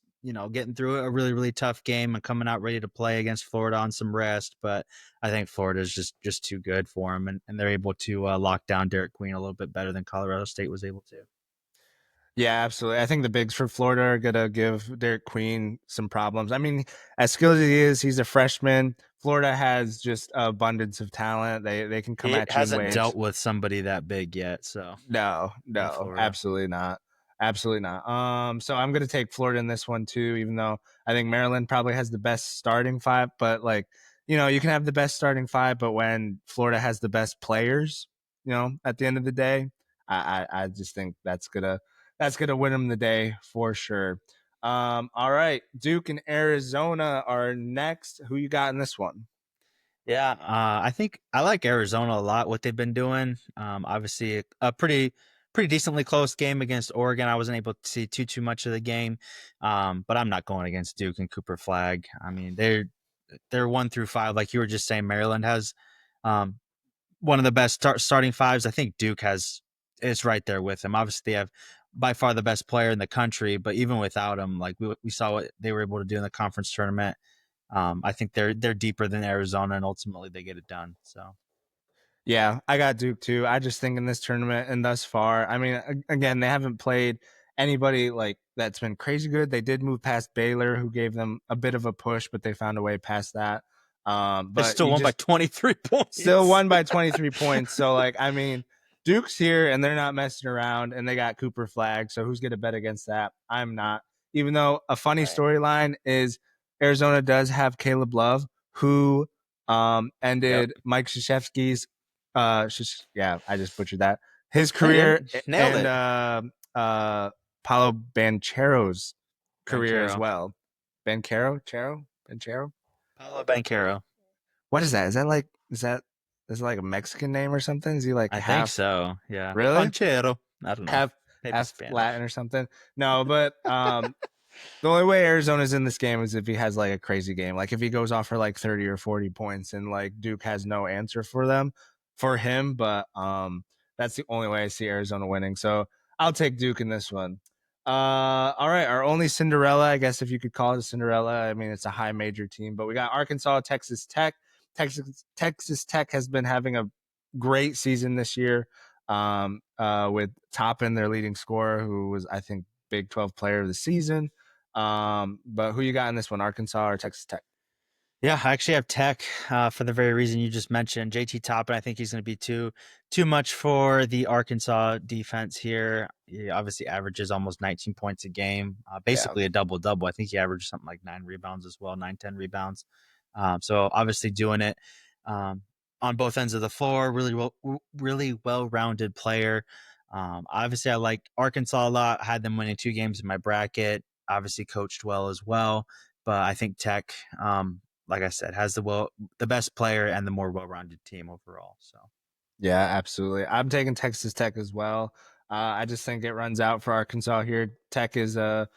getting through a really tough game and coming out ready to play against Florida on some rest. But I think Florida is just too good for them, and they're able to lock down Derek Queen a little bit better than Colorado State was able to. Yeah, absolutely. I think the bigs for Florida are gonna give Derek Queen some problems. I mean, as skilled as he is, he's a freshman. Florida has just abundance of talent. They can come He at you in hasn't dealt waves. with somebody that big yet, so No, in no, Florida. absolutely not. Absolutely not. So I'm gonna take Florida in this one too, even though I think Maryland probably has the best starting five. But like, you can have the best starting five, but when Florida has the best players, at the end of the day, I just think that's gonna win them the day for sure. All right, Duke and Arizona are next. Who you got in this one? Yeah, I think I like Arizona a lot. What they've been doing, obviously a pretty decently close game against Oregon. I wasn't able to see too much of the game, but I'm not going against Duke and Cooper Flag. I mean, they're 1 through 5, like you were just saying. Maryland has um, one of the best starting fives. I think Duke has is right there with them. Obviously, they have by far the best player in the country, but even without him, like we saw what they were able to do in the conference tournament. I think they're deeper than Arizona, and ultimately they get it done. So Yeah, I got Duke too. I just think in this tournament and thus far, I mean, again, they haven't played anybody like that's been crazy good. They did move past Baylor, who gave them a bit of a push, but they found a way past that. they But still you won by just 23 still points. won by 23 points. So, like, I mean, Duke's here and they're not messing around and they got Cooper Flag. So, who's going to bet against that? I'm not. Even though a funny Right. storyline is Arizona does have Caleb Love, who Yep. ended Mike Krzyzewski's, yeah, I just butchered that, his No, you career nailed and it. Paulo Banchero's career as Bancaro. well. Banchero? Paulo Bancaro. What is that? Is that like a Mexican name or something? Is he like I think half so. Yeah. really Banchero. I don't know. half Maybe half Spanish. Latin or something? No, but the only way Arizona's in this game is if he has like a crazy game. Like if he goes off for like 30 or 40 points and like Duke has no answer for him, but that's the only way I see Arizona winning. So I'll take Duke in this one. All right, our only Cinderella, I guess if you could call it a Cinderella. I mean, it's a high major team, but we got Arkansas, Texas Tech. Texas Tech has been having a great season this year. With Toppin, their leading scorer, who was I think Big 12 Player of the Season. But who you got in this one, Arkansas or Texas Tech? Yeah, I actually have Tech for the very reason you just mentioned. JT Toppin, I think he's going to be too much for the Arkansas defense here. He obviously averages almost 19 points a game, Yeah, basically a double double. I think he averaged something like 9 rebounds as well, 9, 10 rebounds. So obviously doing it um, on both ends of the floor. Really well rounded player. Obviously, I like Arkansas a lot. Had them winning 2 games in my bracket. Obviously, coached well as well. But I think Tech. Like I said, has the best player and the more well-rounded team overall. So yeah, absolutely. I'm taking Texas Tech as well. I just think it runs out for Arkansas here. Tech is a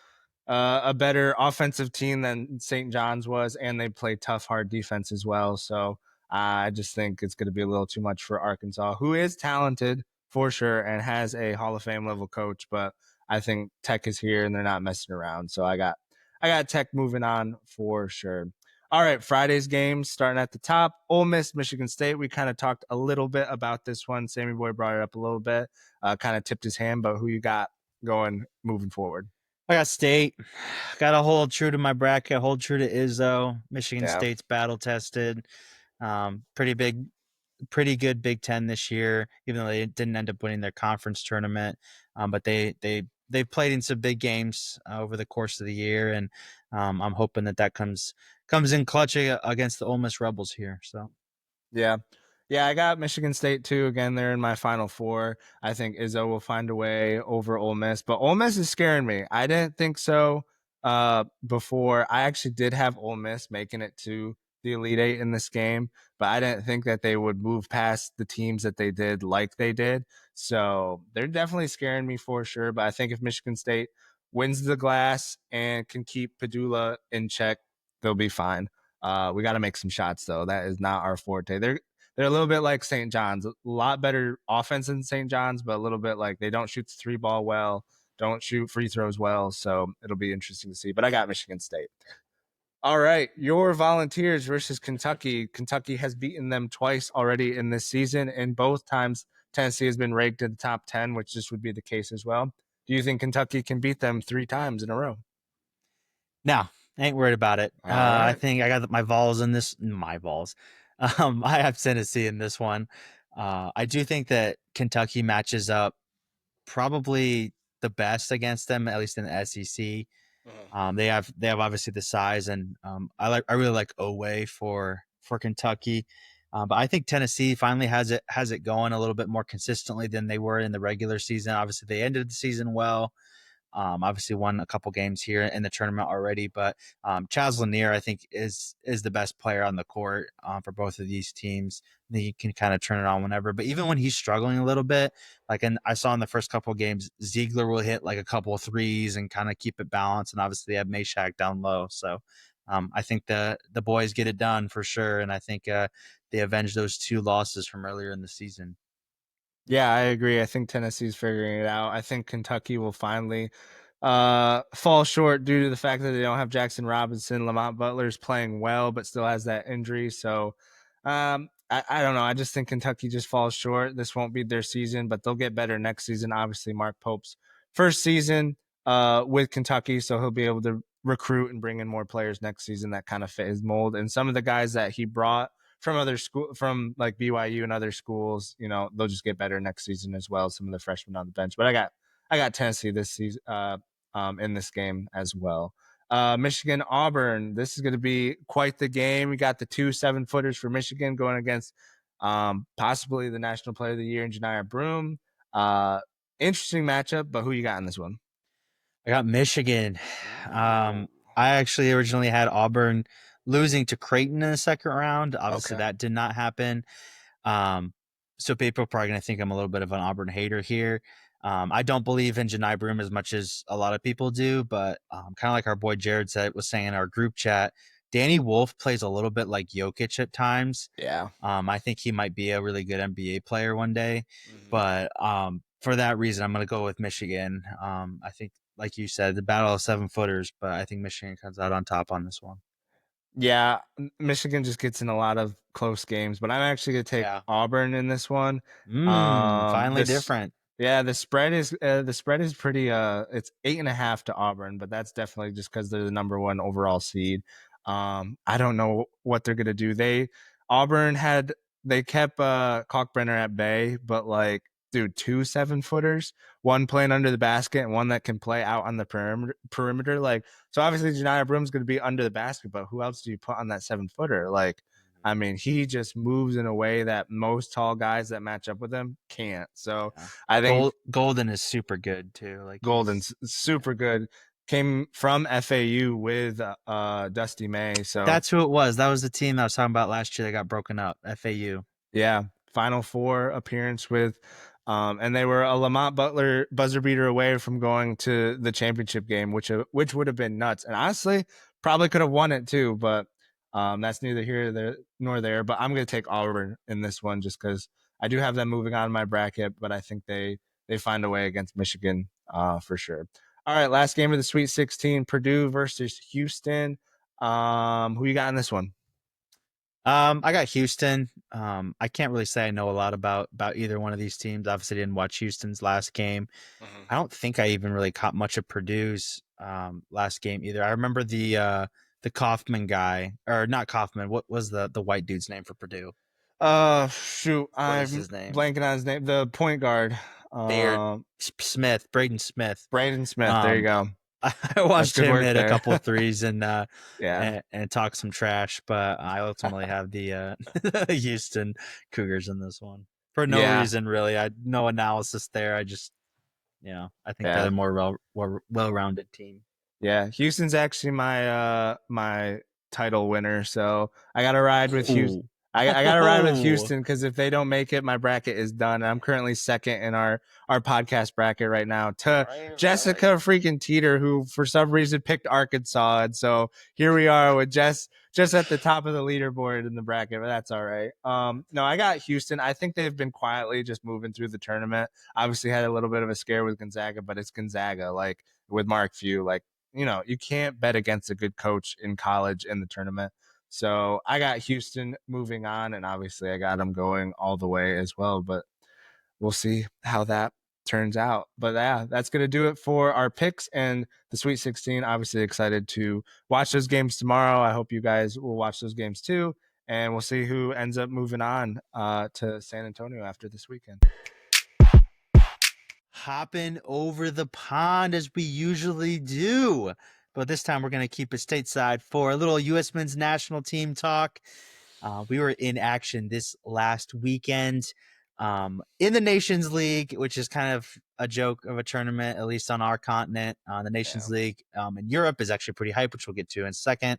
better offensive team than St. John's was, and they play tough, hard defense as well. So I just think it's going to be a little too much for Arkansas, who is talented for sure and has a Hall of Fame level coach. But I think Tech is here and they're not messing around. So I got Tech moving on for sure. All right, Friday's games starting at the top. Ole Miss, Michigan State. We kind of talked a little bit about this one. Sammy Boy brought it up a little bit, kind of tipped his hand. But who you got going moving forward? I got State. Got to hold true to my bracket. Hold true to Izzo. Michigan Yeah. State's battle tested. Pretty big, pretty good Big Ten this year. Even though they didn't end up winning their conference tournament, but they played in some big games over the course of the year, and I'm hoping that comes in clutch against the Ole Miss Rebels here. So. Yeah. Yeah, I got Michigan State too. Again, they're in my final four. I think Izzo will find a way over Ole Miss, but Ole Miss is scaring me. I didn't think so before. I actually did have Ole Miss making it to the Elite Eight in this game, but I didn't think that they would move past the teams that they did like they did. So they're definitely scaring me for sure. But I think if Michigan State wins the glass and can keep Padula in check, they'll be fine. We got to make some shots though. That is not our forte. They're a little bit like St. John's, a lot better offense than St. John's, but a little bit like they don't shoot the three ball well, don't shoot free throws well. So it'll be interesting to see. But I got Michigan State. All right, your Volunteers versus Kentucky. Kentucky has beaten them twice already in this season, and both times Tennessee has been ranked in the top 10, which this would be the case as well. Do you think Kentucky can beat them 3 times in a row? No, I ain't worried about it. All I right. think I got my Vols in this. My Vols. I have Tennessee in this one. I do think that Kentucky matches up probably the best against them, at least in the SEC. Mhm. They have obviously the size, and I really like Oway for Kentucky. But I think Tennessee finally has it going a little bit more consistently than they were in the regular season. Obviously, they ended the season well. Obviously won a couple games here in the tournament already, but Chaz Lanier, I think, is the best player on the court for both of these teams. He can kind of turn it on whenever. But even when he's struggling a little bit, like I saw in the first couple of games, Ziegler will hit like a couple of threes and kind of keep it balanced. And obviously they have Meshack down low, so I think the boys get it done for sure. And I think they avenge those 2 losses from earlier in the season. Yeah, I agree. I think Tennessee's figuring it out. I think Kentucky will finally fall short due to the fact that they don't have Jackson Robinson. Lamont Butler's playing well, but still has that injury. So, I don't know. I just think Kentucky just falls short. This won't be their season, but they'll get better next season. Obviously, Mark Pope's first season with Kentucky, so he'll be able to recruit and bring in more players next season that kind of fit his mold. And some of the guys that he brought from other school, from like BYU and other schools, they'll just get better next season as well. Some of the freshmen on the bench, but I got Tennessee this season in this game as well. Michigan Auburn. This is going to be quite the game. We got the 2 7-footers for Michigan going against possibly the National Player of the Year in Janiah Broome. Interesting matchup, but who you got in this one? I got Michigan. Ooh. I actually originally had Auburn losing to Creighton in the second round. Obviously, Okay. that did not happen. Um, so people are probably going to think I'm a little bit of an Auburn hater here. I don't believe in Janai Broome as much as a lot of people do, but kind of like our boy Jared said was saying in our group chat, Danny Wolf plays a little bit like Jokic at times. Yeah. I think he might be a really good NBA player one day, Mhm. but for that reason, I'm going to go with Michigan. I think, like you said, the battle of 7 footers, but I think Michigan comes out on top on this one. Yeah, Michigan just gets in a lot of close games, but I'm actually going to take Yeah. Auburn in this one. Finally This different. Yeah, the spread is pretty it's 8.5 to Auburn, but that's definitely just because they're the number one overall seed. I don't know what they're gonna do. Auburn had they kept Kalkbrenner at bay, but like, dude, 2 7-footers, one playing under the basket and one that can play out on the perimeter. Like, so obviously Janiah Broome's gonna be under the basket, but who else do you put on that 7-footer? Like, I mean, he just moves in a way that most tall guys that match up with him can't. So Yeah. I think Golden is super good too. Like Golden's yeah. super good. Came from FAU with Dusty May. So That's who it was. That was the team that I was talking about last year that got broken up. FAU. yeah, Final Four appearance with, and they were a Lamont Butler buzzer beater away from going to the championship game, which would have been nuts. And honestly, probably could have won it too, but that's neither here nor there. But I'm going to take Auburn in this one just because I do have them moving on in my bracket, but I think they find a way against Michigan for sure. All right, last game of the Sweet 16, Purdue versus Houston. Who you got in this one? I got Houston. I can't really say I know a lot about either one of these teams. Obviously, didn't watch Houston's last game. Mhm. I don't think I even really caught much of Purdue's last game either. I remember the Kaufman guy, or not Kaufman. What was the white dude's name for Purdue? Shoot, What is I'm his name? blanking on his name. The point guard, Baird Smith, Braden Smith. Brandon Smith. There you Um, go. I That's watched good him work hit a there. couple threes and Yeah, and talk some trash, but I ultimately have the Houston Cougars in this one for no yeah, reason really. I no analysis there. I just I think they're yeah. the more well-rounded team. Yeah, Houston's actually my title winner, so I got to ride with Houston. Oh, I got to ride with oh, Houston because if they don't make it, my bracket is done. I'm currently second in our podcast bracket right now to right, Jessica right. freaking Teeter, who for some reason picked Arkansas, and so here we are with Jess just at the top of the leaderboard in the bracket, but that's all right. No, I got Houston. I think they've been quietly just moving through the tournament. Obviously, had a little bit of a scare with Gonzaga, but it's Gonzaga, like with Mark Few, like, you can't bet against a good coach in college in the tournament. So I got Houston moving on, and obviously I got them going all the way as well. But we'll see how that turns out. But yeah, that's going to do it for our picks and the Sweet 16. Obviously excited to watch those games tomorrow. I hope you guys will watch those games too. And we'll see who ends up moving on to San Antonio after this weekend. Hopping over the pond as we usually do. But this time we're going to keep it stateside for a little U.S. men's national team talk. We were in action this last weekend in the Nations League, which is kind of a joke of a tournament, at least on our continent. The Nations Yeah. League in Europe is actually pretty hype, which we'll get to in a second.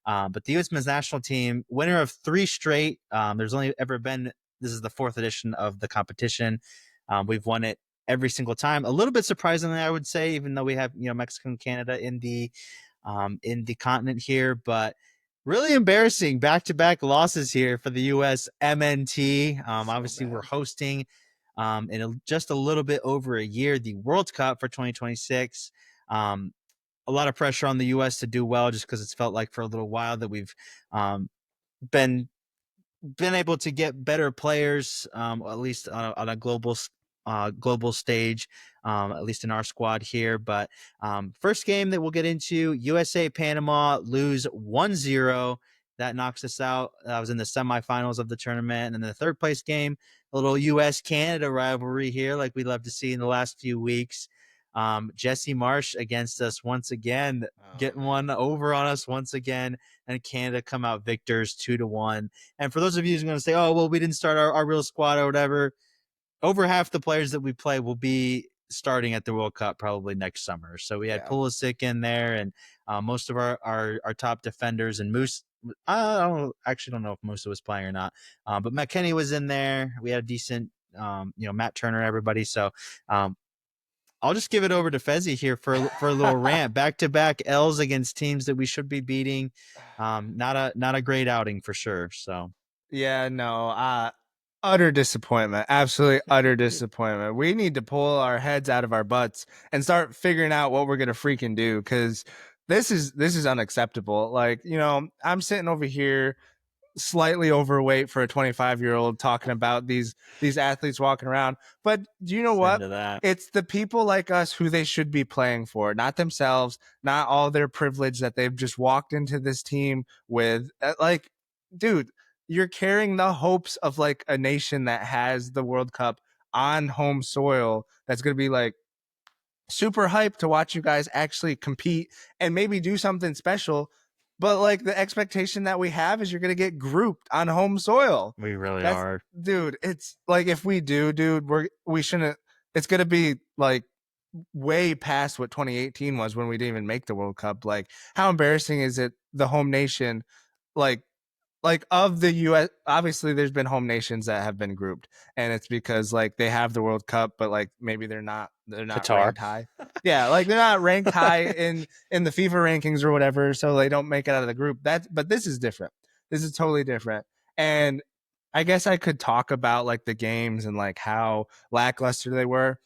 But the U.S. men's national team, winner of 3 straight. There's only ever been, this is the 4th edition of the competition. We've won it every single time. A little bit surprisingly, I would say, even though we have Mexico and Canada in the continent here, but really embarrassing back-to-back losses here for the USMNT. So Obviously, we're bad. hosting just a little bit over a year the World Cup for 2026. Um, a lot of pressure on the U.S. to do well, just because it's felt like for a little while that we've um, been able to get better players, at least on a global stage, at least in our squad here. But first game that we'll get into, USA Panama lose 1-0. That knocks us out. That was in the semifinals of the tournament. And then the third place game, a little US Canada rivalry here, like we love to see in the last few weeks. Jesse Marsh against us once again, Oh getting man. one over on us once again, and Canada come out victors 2-1. And for those of you who's going to say, oh, well, we didn't start our real squad or whatever, over half the players that we play will be starting at the World Cup probably next summer. So we had Yeah. Pulisic in there, and most of our top defenders, and Moose. Actually don't know if Musa was playing or not, but McKenny was in there. We had a decent, Matt Turner, everybody. So um, I'll just give it over to Fezzi here for a little rant. Back to back L's against teams that we should be beating. Not a great outing for sure. So Yeah, no, utter disappointment. Absolutely utter disappointment. We need to pull our heads out of our butts and start figuring out what we're gonna freaking do, because this is unacceptable. Like, I'm sitting over here slightly overweight for a 25-year-old talking about these athletes walking around. But do you know what? into that. It's the people like us who they should be playing for, not themselves, not all their privilege that they've just walked into this team with. Like, dude, you're carrying the hopes of like a nation that has the World Cup on home soil that's going to be like super hyped to watch you guys actually compete and maybe do something special. But like the expectation that we have is you're going to get grouped on home soil. We really That's, are. dude, it's like if we do, dude, we shouldn't, it's going to be like way past what 2018 was when we didn't even make the World Cup. Like, how embarrassing is it, the home nation, like of the US, obviously there's been home nations that have been grouped, and it's because like they have the World Cup, but like maybe they're not Qatar. ranked high. Yeah, like they're not ranked high in the FIFA rankings or whatever, so they don't make it out of the group. But this is different. This is totally different. And I guess I could talk about like the games and like how lackluster they were.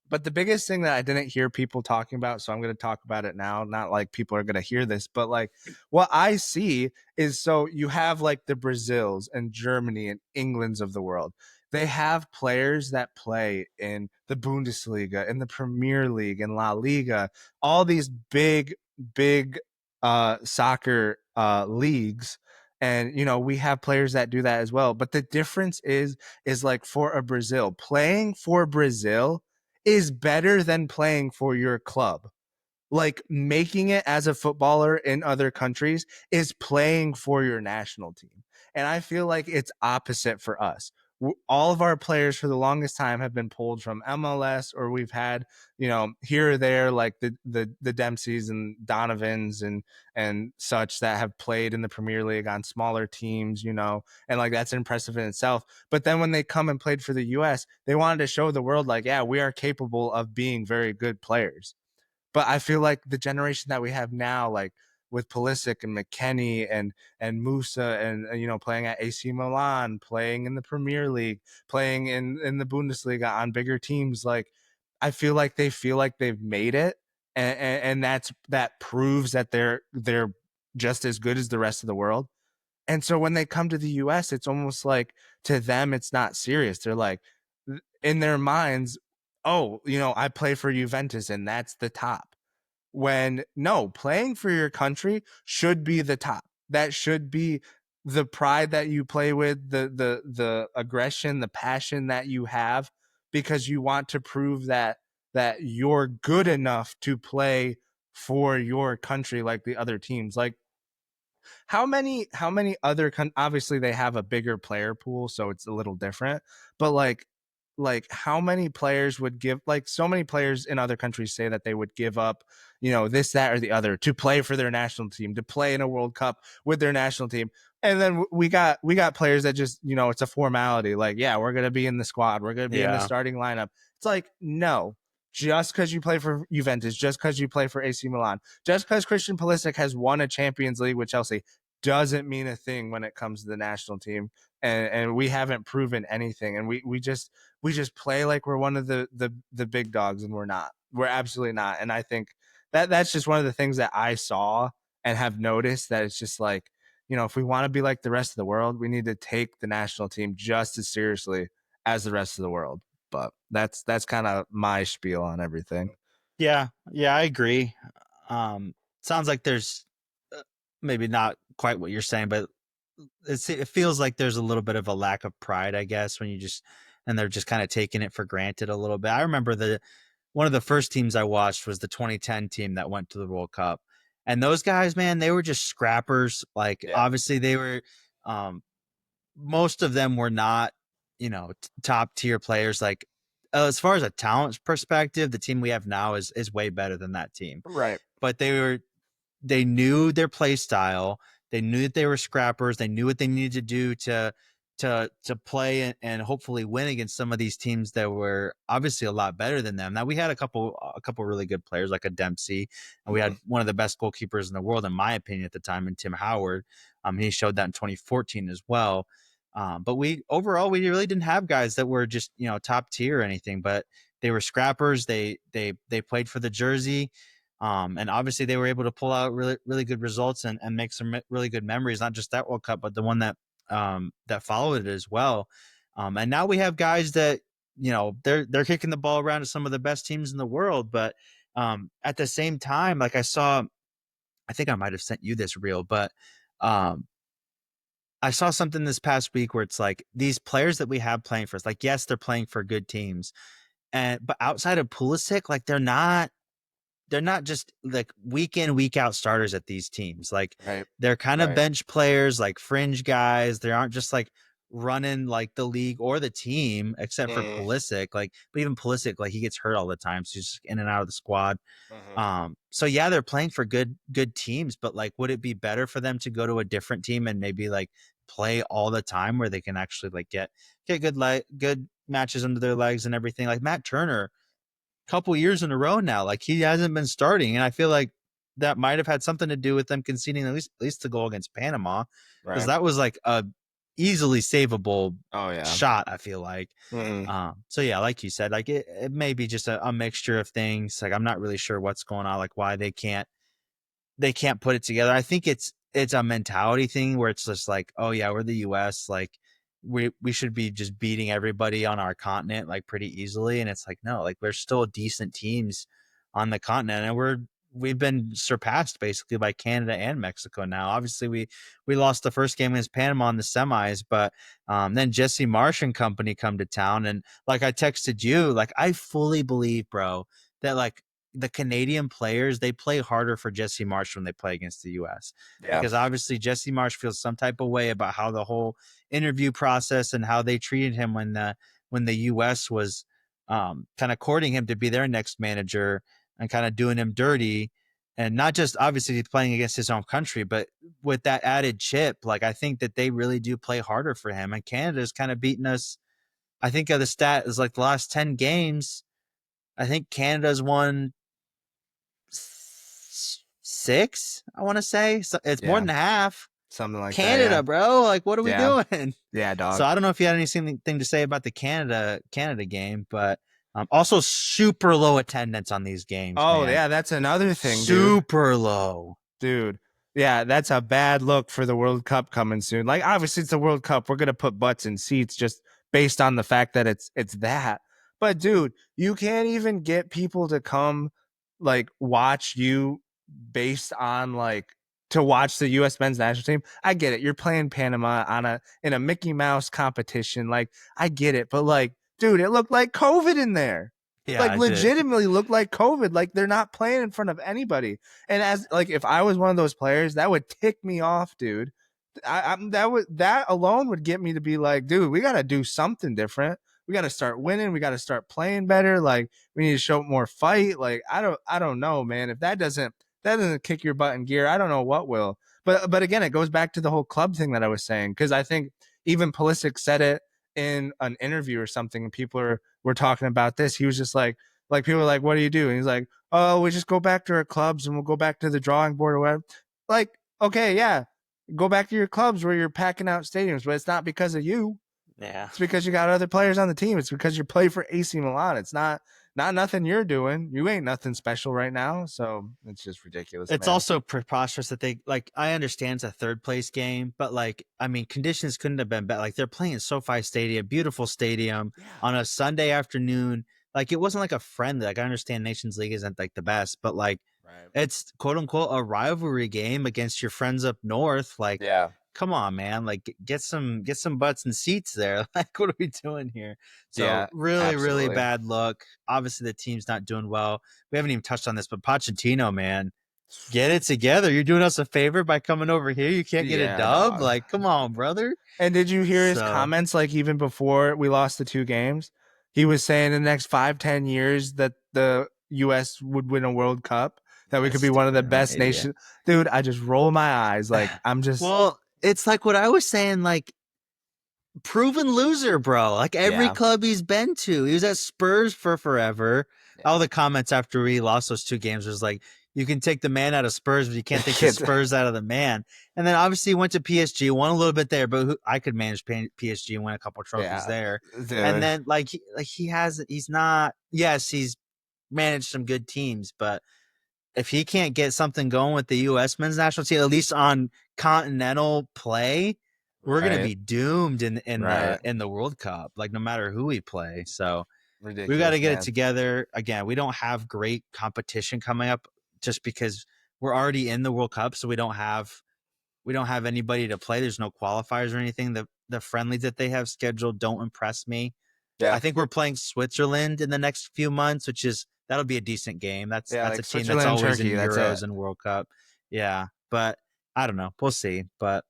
But the biggest thing that I didn't hear people talking about, so I'm going to talk about it now, not like people are going to hear this, but like what I see is, so you have like the Brazils and Germany and Englands of the world. They have players that play in the Bundesliga, in the Premier League, in La Liga, all these big soccer leagues. And we have players that do that as well. But the difference is like for a Brazil, playing for Brazil is better than playing for your club. Like, making it as a footballer in other countries is playing for your national team. And I feel like it's opposite for us. All of our players for the longest time have been pulled from MLS, or we've had, here or there, like the Dempseys and Donovans and such that have played in the Premier League on smaller teams, and like that's impressive in itself. But then when they come and played for the US, they wanted to show the world like, yeah, we are capable of being very good players. But I feel like the generation that we have now, like with Pulisic and McKennie and Musa, and playing at AC Milan, playing in the Premier League, playing in the Bundesliga on bigger teams, like I feel like they've made it, and that proves that they're just as good as the rest of the world. And so when they come to the US, it's almost like to them it's not serious. They're like, in their minds, oh, I play for Juventus and that's the top. When no, playing for your country should be the top. That should be the pride that you play with, the aggression, the passion that you have, because you want to prove that you're good enough to play for your country like the other teams. Like, how many other obviously they have a bigger player pool, so it's a little different, but like how many players would give, like so many players in other countries say that they would give up, this, that, or the other to play for their national team, to play in a World Cup with their national team. And then we got players that just, it's a formality, like, yeah, we're going to be in the squad, we're going to be in the Yeah. starting lineup. It's like, no, just because you play for Juventus, just because you play for AC Milan, just because Christian Pulisic has won a Champions League with Chelsea, doesn't mean a thing when it comes to the national team. And we haven't proven anything, and we just play like we're one of the big dogs, and we're not. we're absolutely not. And I think that that's just one of the things that I saw and have noticed, that it's just like, you know, if we want to be like the rest of the world, we need to take the national team just as seriously as the rest of the world. But that's kind of my spiel on everything. Yeah, yeah, I agree. Sounds like there's maybe not quite what you're saying, but it feels like there's a little bit of a lack of pride, I guess, when you just and they're just kind of taking it for granted a little bit. I remember the one of the first teams I watched was the 2010 team that went to the World Cup. And those guys, man, they were just scrappers. Like Yeah. obviously they were um most of them were not, top tier players. Like as far as a talent perspective, the team we have now is way better than that team. Right. But they knew their play style. They knew that they were scrappers. They knew what they needed to do to play and hopefully win against some of these teams that were obviously a lot better than them. Now we had a couple really good players like a Dempsey, and we Mm-hmm. had one of the best goalkeepers in the world, in my opinion, at the time, in Tim Howard. He showed that in 2014 as well. But we overall we really didn't have guys that were just top tier or anything, but they were scrappers. They played for the jersey. And obviously they were able to pull out really, really good results and make some really good memories, not just that World Cup, but the one that followed it as well. And now we have guys that, they're kicking the ball around to some of the best teams in the world. But at the same time, like I think I might have sent you this reel, but um, I saw something this past week where it's like these players that we have playing for us, like, yes, they're playing for good teams. But outside of Pulisic, like they're not just like week in week out starters at these teams. Like Right. they're kind of Right. bench players, like fringe guys. They aren't just like running like the league or the team, except for Mm-hmm. Pulisic. Like, but even Pulisic, like he gets hurt all the time, so he's just in and out of the squad. Mm-hmm. So yeah, they're playing for good teams, but like, would it be better for them to go to a different team and maybe like play all the time where they can actually like get good matches under their legs and everything? Like Matt Turner, couple years in a row now. Like he hasn't been starting, and I feel like that might have had something to do with them conceding at least the goal against Panama, because Right. that was like a easily savable Oh yeah. shot. I feel like. Mm-hmm. So yeah, like you said, like it may be just a mixture of things. Like I'm not really sure what's going on, like why they can't put it together. I think it's a mentality thing where it's just like, oh yeah, we're the US, like we should be just beating everybody on our continent like pretty easily. And it's like, no, like there's still decent teams on the continent, and we've been surpassed basically by Canada and Mexico now. Obviously we lost the first game against Panama in the semis, but then Jesse Marsh and company come to town, and like I texted you, like I fully believe, bro, that like the Canadian players, they play harder for Jesse Marsh when they play against the US, Yeah. because obviously Jesse Marsh feels some type of way about how the whole interview process and how they treated him when the US was kind of courting him to be their next manager and kind of doing him dirty. And not just obviously playing against his own country, but with that added chip, like I think that they really do play harder for him. And Canada's kind of beaten us. I think of the stat is like the last 10 games, I think Canada's won six, I want to say. So it's more Yeah. than half. Something like that. Yeah. Canada, bro. Like, what are we Yeah. doing? Yeah, So dog. I don't know if you had anything to say about the Canada game, but also super low attendance on these games, Oh man. yeah, that's another thing, dude. Super low. Dude. Yeah, that's a bad look for the World Cup coming soon. Like obviously it's the World Cup. We're gonna put butts in seats just based on the fact that it's that. But dude, you can't even get people to come like watch you based on like to watch the US men's national team. I get it. You're playing Panama on a in a Mickey Mouse competition. Like I get it, but like, dude, it looked like COVID in there. Yeah, Like I did. legitimately looked like COVID. Like they're not playing in front of anybody. And as like if I was one of those players, that would tick me off, dude. That alone would get me to be like, dude, we got to do something different. We got to start winning. We got to start playing better. Like we need to show more fight. Like I don't know, man. If that doesn't kick your butt in gear, I don't know what will. But again, it goes back to the whole club thing that I was saying, because I think even Pulisic said it in an interview or something, and people were talking about this. He was just like people are like, what do you do? And he's like, oh, we just go back to our clubs and we'll go back to the drawing board or whatever. Like, okay, yeah, go back to your clubs where you're packing out stadiums, but it's not because of you. Yeah. It's because you got other players on the team. It's because you play for AC Milan. It's not nothing you're doing. You ain't nothing special right now. So it's just ridiculous, It's man. also preposterous that they like. I understand it's a third place game, but like, I mean, conditions couldn't have been better. Like they're playing SoFi Stadium, beautiful stadium, Yeah. on a Sunday afternoon. Like it wasn't like a friendly. Like I understand Nations League isn't like the best, but like Right. it's quote unquote a rivalry game against your friends up north. Like, Yeah. come on, man! Like get some butts and seats there. Like, what are we doing here? So Yeah. really, really Absolutely. bad look. Obviously, the team's not doing well. We haven't even touched on this, but Pochettino, man, get it together. You're doing us a favor by coming over here. You can't get a Yeah, dub. dog. Like, come on, brother. And did you hear his So comments like even before we lost the 2 games? He was saying in the next 5-10 years that the US would win a World Cup, that we that's could be one of the stupid, right? best Idiot. nations. Dude, I just roll my eyes. Like I'm just Well, it's like what I was saying. Like, proven loser, bro. Like every yeah. club he's been to. He was at Spurs for forever. All Yeah. the comments after we lost those 2 games was like, you can take the man out of Spurs, but you can't take the Kids. Spurs out of the man. And then obviously he went to PSG, won a little bit there, but I could manage PSG and win a couple trophies Yeah. there. And Dude. then like he has, he's not. Yes, he's managed some good teams, but if he can't get something going with the U.S. men's national team, at least on continental play, we're gonna Right. be doomed Right. in the World Cup. Like no matter who we play, so we got to Ridiculous, get it man. together. Again, we don't have great competition coming up just because we're already in the World Cup, so we don't have anybody to play. There's no qualifiers or anything. The friendlies that they have scheduled don't impress me. I Yeah. think we're playing Switzerland in the next few months, which is that'll be a decent game. Yeah, That's a like team that's Switzerland and always in Turkey, that's it. Euros and World Cup. Yeah, but I don't know. We'll see. But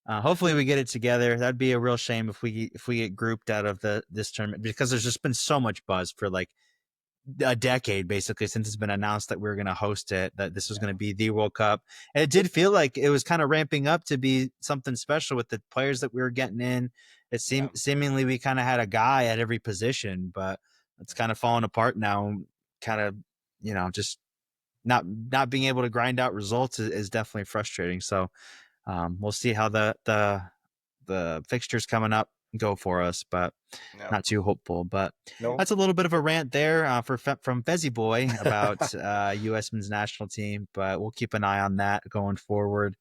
hopefully we get it together. That'd be a real shame if we get grouped out of this tournament because there's just been so much buzz for like a decade basically since it's been announced that we are going to host it, that this was going to Yeah. be the World Cup. And it did feel like it was kind of ramping up to be something special with the players that we were getting in. It Yeah. seemed seemingly we kind of had a guy at every position, but it's kind of falling apart now. Kind of, just not being able to grind out results is definitely frustrating. So we'll see how the fixtures coming up go for us, but No. not too hopeful. But No. that's a little bit of a rant there from Fezzy Boy about U.S. men's national team, but we'll keep an eye on that going forward.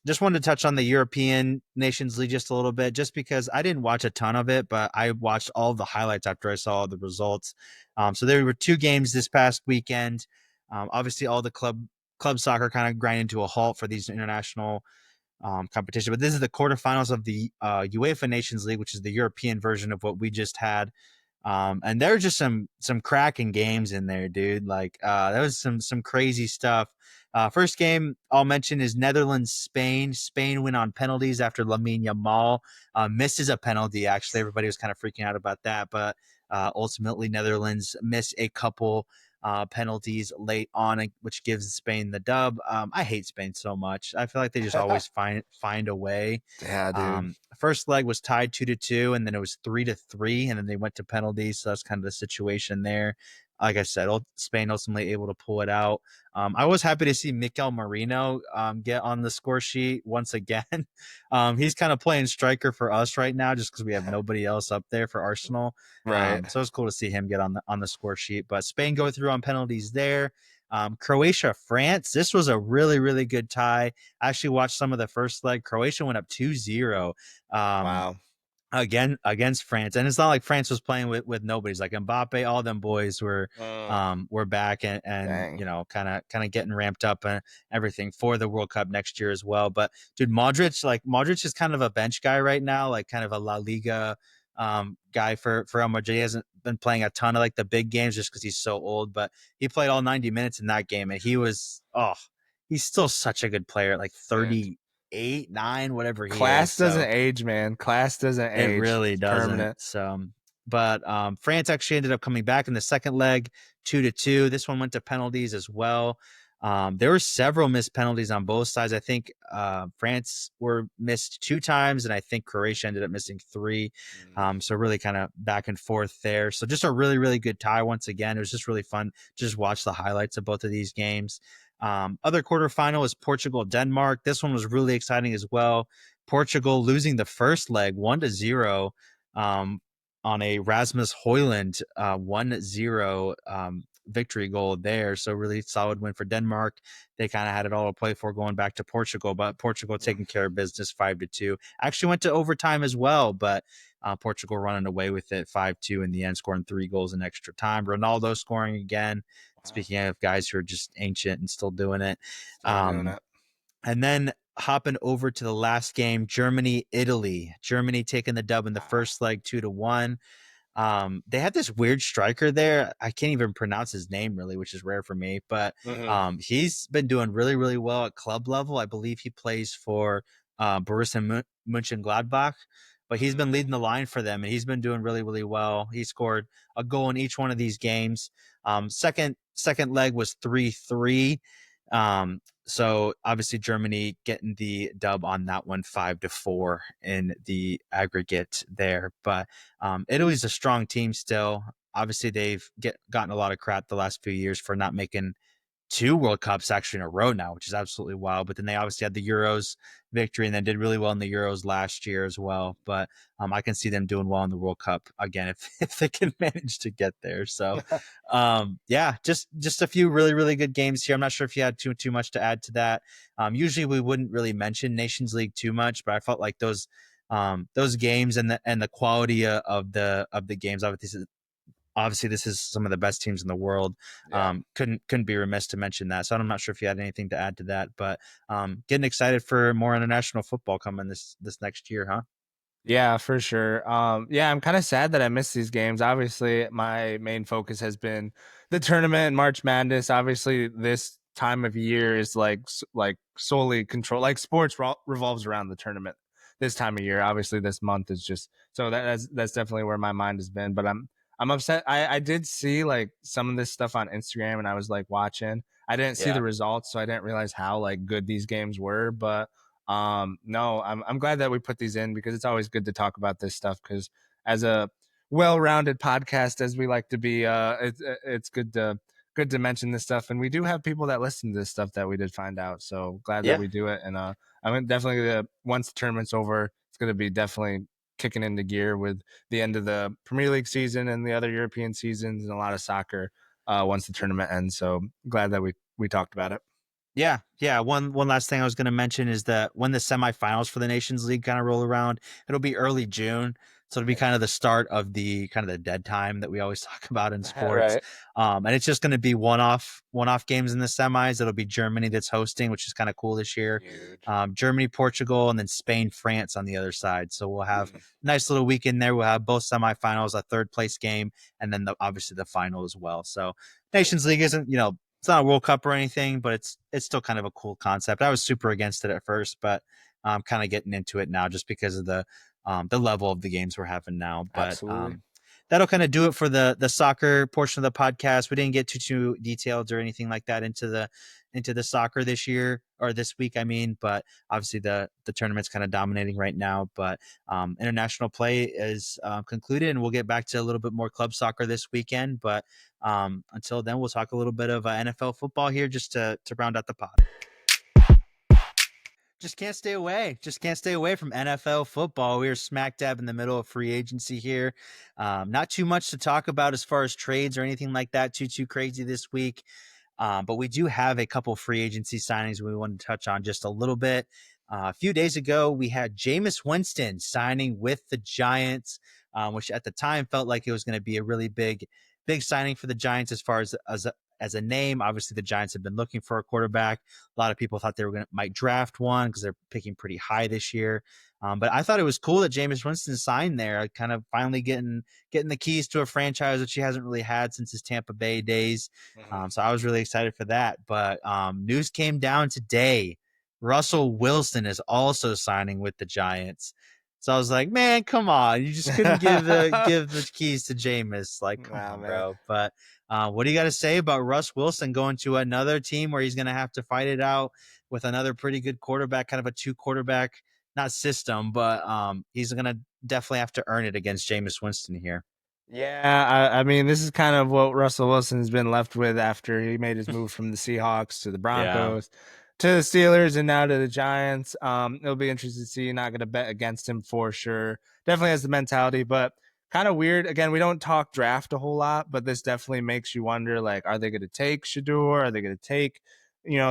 Just wanted to touch on the European Nations League just a little bit, just because I didn't watch a ton of it, but I watched all the highlights after I saw the results. So there were 2 games this past weekend. Obviously, all the club soccer kind of grinding to a halt for these international competition. But this is the quarterfinals of the UEFA Nations League, which is the European version of what we just had. And there were just some cracking games in there, dude. Like there was some crazy stuff. First game I'll mention is Netherlands Spain. Spain went on penalties after Lamine Yamal misses a penalty. Actually, everybody was kind of freaking out about that, but ultimately Netherlands missed a couple penalties late on, which gives Spain the dub. I hate Spain so much. I feel like they just always find a way. Yeah, dude. First leg was tied 2-2, and then it was 3-3, and then they went to penalties. So that's kind of the situation there. Like I said, Spain ultimately able to pull it out. I was happy to see Mikel Marino get on the score sheet once again. He's kind of playing striker for us right now, just because we have nobody else up there for Arsenal. Right. So it's cool to see him get on the score sheet. But Spain go through on penalties there. Croatia, France. This was a really, really good tie. I actually watched some of the first leg. Croatia went up 2-0. Um, Wow. again against France, and it's not like France was playing with nobody's like Mbappe. All them boys were back and Dang. kind of getting ramped up and everything for the World Cup next year as well. But dude, Modric is kind of a bench guy right now, like kind of a La Liga guy for Real Madrid. He hasn't been playing a ton of like the big games just because he's so old, but he played all 90 minutes in that game, and he's still such a good player at like Dude. 38, 9, whatever he is. Class doesn't So age, man. Class doesn't it age. really It's doesn't. permanent. So, but France actually ended up coming back in the second leg, 2-2. This one went to penalties as well. There were several missed penalties on both sides. I think France were missed 2 times, and I think Croatia ended up missing 3. Mm. So really kind of back and forth there. So just a really, really good tie once again. It was just really fun to just watch the highlights of both of these games. Other quarterfinal is Portugal Denmark. This one was really exciting as well. Portugal losing the first leg 1-0 on a Rasmus Højlund 1-0 victory goal there. So really solid win for Denmark. They kind of had it all to play for going back to Portugal, but Portugal taking care of business 5-2. Actually went to overtime as well, but Portugal running away with it 5-2 in the end, scoring 3 goals in extra time. Ronaldo scoring again. Wow. Speaking of guys who are just ancient and still doing it. Still doing Um, it. and then hopping over to the last game, Germany, Italy. Germany taking the dub in the Wow. first leg 2-1. They had this weird striker there. I can't even pronounce his name really, which is rare for me, but Mhm. he's been doing really, really well at club level. I believe he plays for Borussia Mönchengladbach, but he's been Mhm. leading the line for them, and he's been doing really, really well. He scored a goal in each one of these games. Second leg was 3-3. So obviously Germany getting the dub on that one 5-4 in the aggregate there. But Italy's a strong team still. Obviously, they've gotten a lot of crap the last few years for not making two World Cups actually in a row now, which is absolutely wild. But then they obviously had the Euros victory and then did really well in the Euros last year as well. But I can see them doing well in the World Cup again if, if they can manage to get there. So yeah, just a few really, really good games here. I'm not sure if you had too much to add to that. Usually we wouldn't really mention Nations League too much, but I felt like those games and the quality of the games, obviously this is some of the best teams in the world. Yeah. Couldn't be remiss to mention that. So I'm not sure if you had anything to add to that, but getting excited for more international football coming this next year, huh? Yeah, for sure. Yeah, I'm kind of sad that I missed these games. Obviously, my main focus has been the tournament and March Madness. Obviously, this time of year is like solely control. Like sports revolves around the tournament this time of year. Obviously, this month is just so that's definitely where my mind has been. But I'm upset. I did see like some of this stuff on Instagram, and I was like watching. I didn't see Yeah. the results, so I didn't realize how like good these games were. But no, I'm glad that we put these in because it's always good to talk about this stuff because as a well-rounded podcast as we like to be, it's good to mention this stuff, and we do have people that listen to this stuff that we did find out. So glad that Yeah. we do it, and I'm definitely once the tournament's over, it's gonna be definitely kicking into gear with the end of the Premier League season and the other European seasons and a lot of soccer once the tournament ends. So glad that we talked about it. Yeah, yeah. One last thing I was going to mention is that when the semifinals for the Nations League kind of roll around, it'll be early June, so it'll be kind Nice. of the start of the kind of the dead time that we always talk about in sports. Right. And it's just going to be one off games in the semis. It'll be Germany that's hosting, which is kind of cool this year. Huge. Germany, Portugal, and then Spain, France on the other side. So we'll have Mm. a nice little weekend there. We'll have both semifinals, a third place game, and then obviously the final as well. So Nations Nice. League isn't, it's not a World Cup or anything, but it's still kind of a cool concept. I was super against it at first, but I'm kind of getting into it now just because of the level of the games we're having now. But Absolutely. that'll kind of do it for the soccer portion of the podcast. We didn't get too detailed or anything like that into the soccer this year or this week. I mean, but obviously the tournament's kind of dominating right now. But international play is concluded, and we'll get back to a little bit more club soccer this weekend. But until then, we'll talk a little bit of NFL football here just to round out the pod. Just can't stay away. Just can't stay away from NFL football. We are smack dab in the middle of free agency here. Not too much to talk about as far as trades or anything like that. Too crazy this week. But we do have a couple free agency signings we want to touch on just a little bit. A few days ago, we had Jameis Winston signing with the Giants, which at the time felt like it was going to be a really big signing for the Giants as far as a name. Obviously, the Giants have been looking for a quarterback. A lot of people thought they were might draft one because they're picking pretty high this year. But I thought it was cool that Jameis Winston signed there, kind of finally getting the keys to a franchise which he hasn't really had since his Tampa Bay days. Mhm. So I was really excited for that. But news came down today. Russell Wilson is also signing with the Giants. So I was like, man, come on. You just couldn't give the keys to Jameis. Like, come Nah, on, man. bro. But what do you got to say about Russ Wilson going to another team where he's going to have to fight it out with another pretty good quarterback, kind of a two quarterback, not system, but he's going to definitely have to earn it against Jameis Winston here. Yeah, I mean, this is kind of what Russell Wilson has been left with after he made his move from the Seahawks to the Yeah. Broncos to the Steelers and now to the Giants. It'll be interesting to see. Not going to bet against him for sure. Definitely has the mentality, but kind of weird. Again, we don't talk draft a whole lot, but this definitely makes you wonder: like, are they going to take Shador? Are they going to take,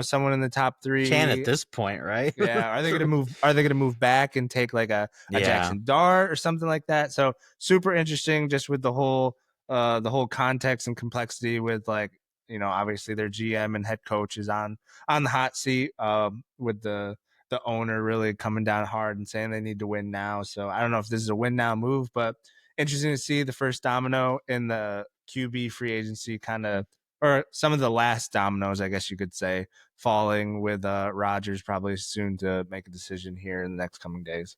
someone in the top Can at three? this point, right? Yeah, are they gonna move? Are they gonna move back and take like a Yeah. Jackson Dart or something like that? So super interesting, just with the whole context and complexity with like obviously their GM and head coach is on the hot seat with the owner really coming down hard and saying they need to win now. So I don't know if this is a win now move, but interesting to see the first domino in the QB free agency kind of, or some of the last dominoes, I guess you could say, falling with Rodgers probably soon to make a decision here in the next coming days.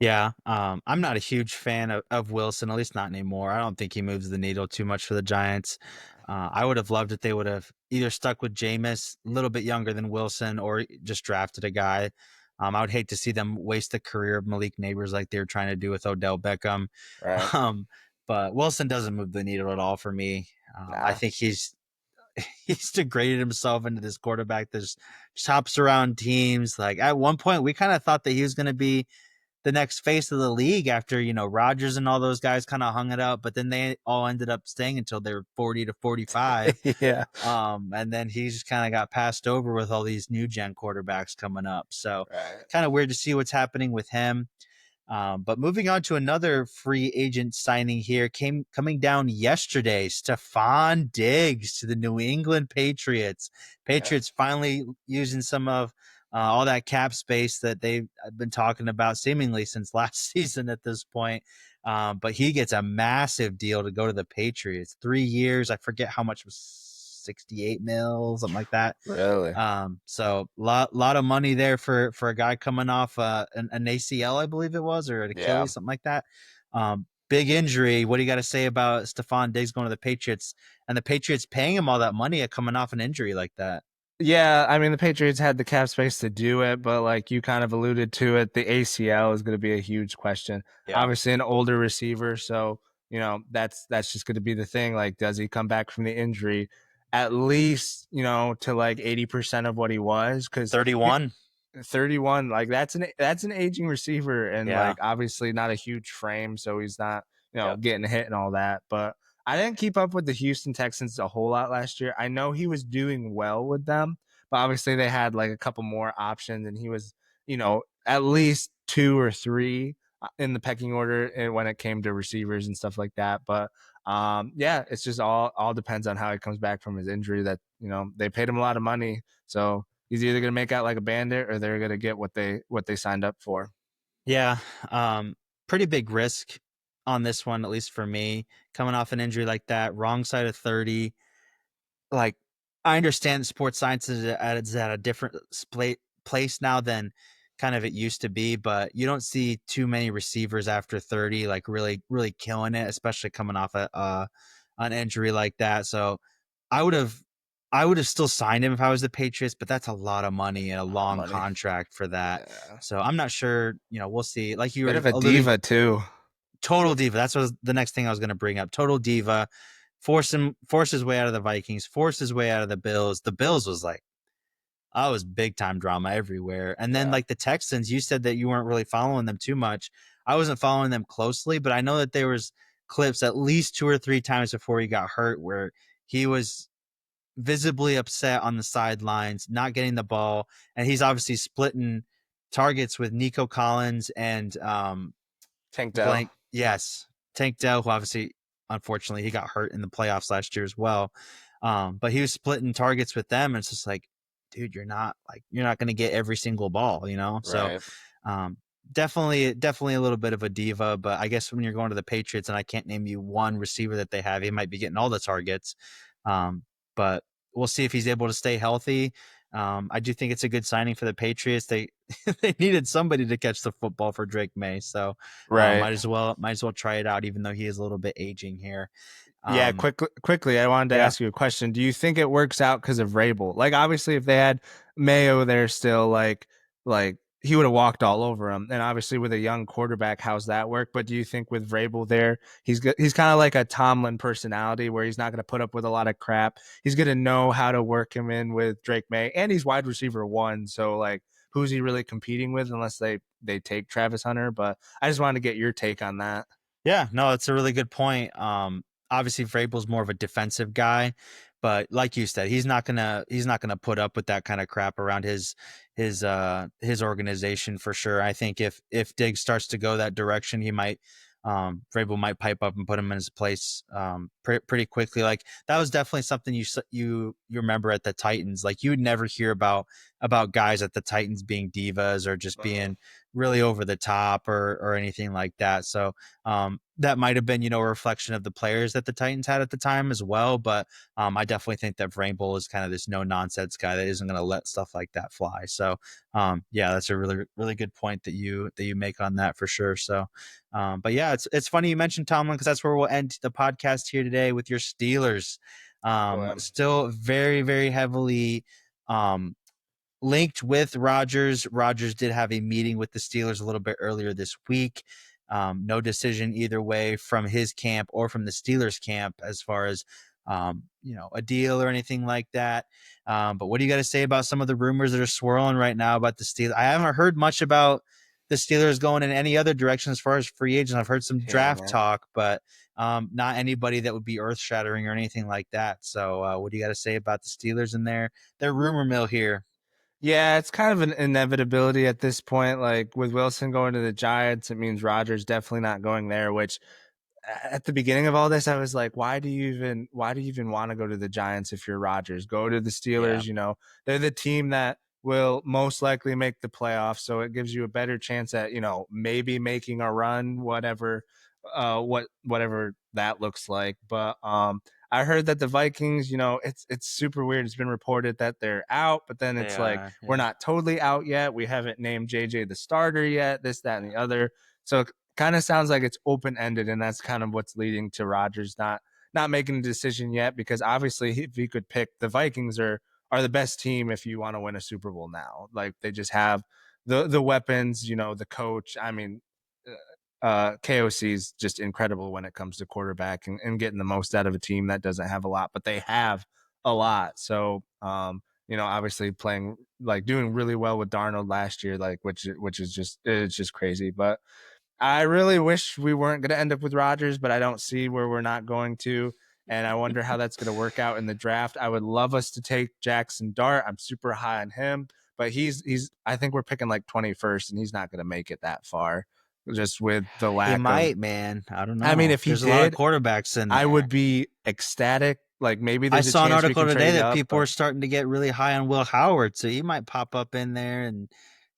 Yeah, I'm not a huge fan of Wilson, at least not anymore. I don't think he moves the needle too much for the Giants. I would have loved if they would have either stuck with Jameis, a little bit younger than Wilson, or just drafted a guy. I would hate to see them waste the career of Malik Neighbors like they were trying to do with Odell Beckham. Right. Um, but Wilson doesn't move the needle at all for me. I Nah. think he's degraded himself into this quarterback that just hops around teams. Like at one point, we kind of thought that he was going to be the next face of the league after Rodgers and all those guys kind of hung it up, but then they all ended up staying until they were 40 to 45. Yeah. And then he just kind of got passed over with all these new gen quarterbacks coming up. So Right. kind of weird to see what's happening with him. But moving on to another free agent signing here, coming down yesterday, Stephon Diggs to the New England Patriots. Yeah. Patriots finally using some of all that cap space that they've been talking about seemingly since last season at this point. But he gets a massive deal to go to the Patriots. 3 years. I forget how much was 68 mil, something like that. Really. So lot of money there for a guy coming off an ACL, I believe it was, or an Yeah. Achilles, something like that. Big injury. What do you got to say about Stephon Diggs going to the Patriots and the Patriots paying him all that money at coming off an injury like that? Yeah, I mean the Patriots had the cap space to do it, but like you kind of alluded to it, the ACL is going to be a huge question. Yeah, Obviously, an older receiver, so that's just going to be the thing. Like, does he come back from the injury at least to like 80% of what he was? Because 31. 31, like that's an aging receiver and Yeah, like obviously not a huge frame, so he's not yep. getting hit and all that. But I didn't keep up with the Houston Texans a whole lot last year. I know he was doing well with them, but obviously they had like a couple more options and he was at least two or three in the pecking order when it came to receivers and stuff like that. But yeah, it's just all depends on how he comes back from his injury. That they paid him a lot of money, so he's either going to make out like a bandit or they're going to get what they signed up for. Yeah, pretty big risk on this one, at least for me, coming off an injury like that, wrong side of 30. Like, I understand sports science is at a different place now than kind of it used to be, but you don't see too many receivers after 30 like really really killing it, especially coming off an injury like that. So I would have I would have still signed him if I was the Patriots, but that's a lot of money and a A lot of long money. contract for that. Yeah. So I'm not sure, we'll see. Like you Bit were of a alluding, diva too. total diva. That's what the next thing I was going to bring up. Total diva. Force his way out of the Vikings, force his way out of the Bills. The Bills was like, I was big time drama everywhere. And then Yeah. like the Texans, you said that you weren't really following them too much. I wasn't following them closely, but I know that there was clips at least two or three times before he got hurt where he was visibly upset on the sidelines, not getting the ball, and he's obviously splitting targets with Nico Collins and Tank Dell. blank. Yes, Tank Dell, who obviously, unfortunately, he got hurt in the playoffs last year as well. But he was splitting targets with them, and it's just like, dude, you're not going to get every single ball. So, Right. um, definitely a little bit of a diva. But I guess when you're going to the Patriots, and I can't name you one receiver that they have, he might be getting all the targets. But we'll see if he's able to stay healthy. I do think it's a good signing for the Patriots. They they needed somebody to catch the football for Drake May, so Right. might as well try it out, even though he is a little bit aging here. Yeah, Um, quickly, I wanted to yeah, ask you a question. Do you think it works out because of Rabel? Like, obviously, if they had Mayo there still, like he would have walked all over him. And obviously, with a young quarterback, how's that work? But do you think with Vrabel there, he's kind of like a Tomlin personality where he's not going to put up with a lot of crap. He's going to know how to work him in with Drake May, and he's wide receiver one. So like, who's he really competing with unless they take Travis Hunter? But I just wanted to get your take on that. Yeah, no, it's a really good point. Obviously Vrabel's more of a defensive guy, but like you said, he's not gonna put up with that kind of crap around his organization for sure. I think if Diggs starts to go that direction, he might Vrabel might pipe up and put him in his place pretty quickly. Like that was definitely something you remember at the Titans. Like you would never hear about guys at the Titans being divas or just Uh, being really over the top or anything like that. So that might have been, a reflection of the players that the Titans had at the time as well. But I definitely think that Vrabel is kind of this no nonsense guy that isn't going to let stuff like that fly. So yeah, that's a really really good point that you make on that for sure. So, but yeah, it's funny you mentioned Tomlin because that's where we'll end the podcast here today with your Steelers. boy, Still very very heavily. Um, Linked with Rodgers. Rodgers did have a meeting with the Steelers a little bit earlier this week. No decision either way from his camp or from the Steelers camp as far as a deal or anything like that. But what do you got to say about some of the rumors that are swirling right now about the Steelers? I haven't heard much about the Steelers going in any other direction as far as free agents. I've heard some yeah, draft man. talk, but not anybody that would be earth shattering or anything like that. So, what do you got to say about the Steelers and their rumor mill here? Yeah, it's kind of an inevitability at this point. Like with Wilson going to the Giants, it means Rodgers definitely not going there, which at the beginning of all this, I was like, why do you even want to go to the Giants if you're Rodgers? Go to the Yeah. Steelers. They're the team that will most likely make the playoffs, so it gives you a better chance at maybe making a run, whatever that looks like. But I heard that the Vikings, it's super weird. It's been reported that they're out, but then They it's like are, we're yeah. not totally out yet. We haven't named JJ the starter yet. This, that, and the other. So kind of sounds like it's open ended, and that's kind of what's leading to Rodgers not making a decision yet. Because obviously, if he could pick, the Vikings are the best team if you want to win a Super Bowl now. Like they just have the weapons, the coach. I mean, KOC is just incredible when it comes to quarterback and getting the most out of a team that doesn't have a lot, but they have a lot. So, obviously playing like doing really well with Darnold last year, like which is just it's just crazy. But I really wish we weren't going to end up with Rodgers, but I don't see where we're not going to. And I wonder how that's going to work out in the draft. I would love us to take Jackson Dart. I'm super high on him, but he's I think we're picking like 21st, and he's not going to make it that far just with the He lack of. might, man. I don't I mean, know. if he There's a lot of did, quarterbacks in I would there. be ecstatic. Like maybe I there's a saw an chance we article can today trade that up, people but are starting to get really high on Will Howard, so he might pop up in there and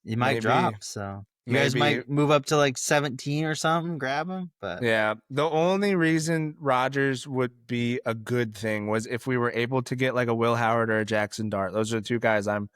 he might maybe drop. So you guys maybe might move up to like 17 or something, grab him. But Yeah, the only reason Rodgers would be a good thing was if we were able to get like a Will Howard or a Jackson Dart. Those are the two guys I'm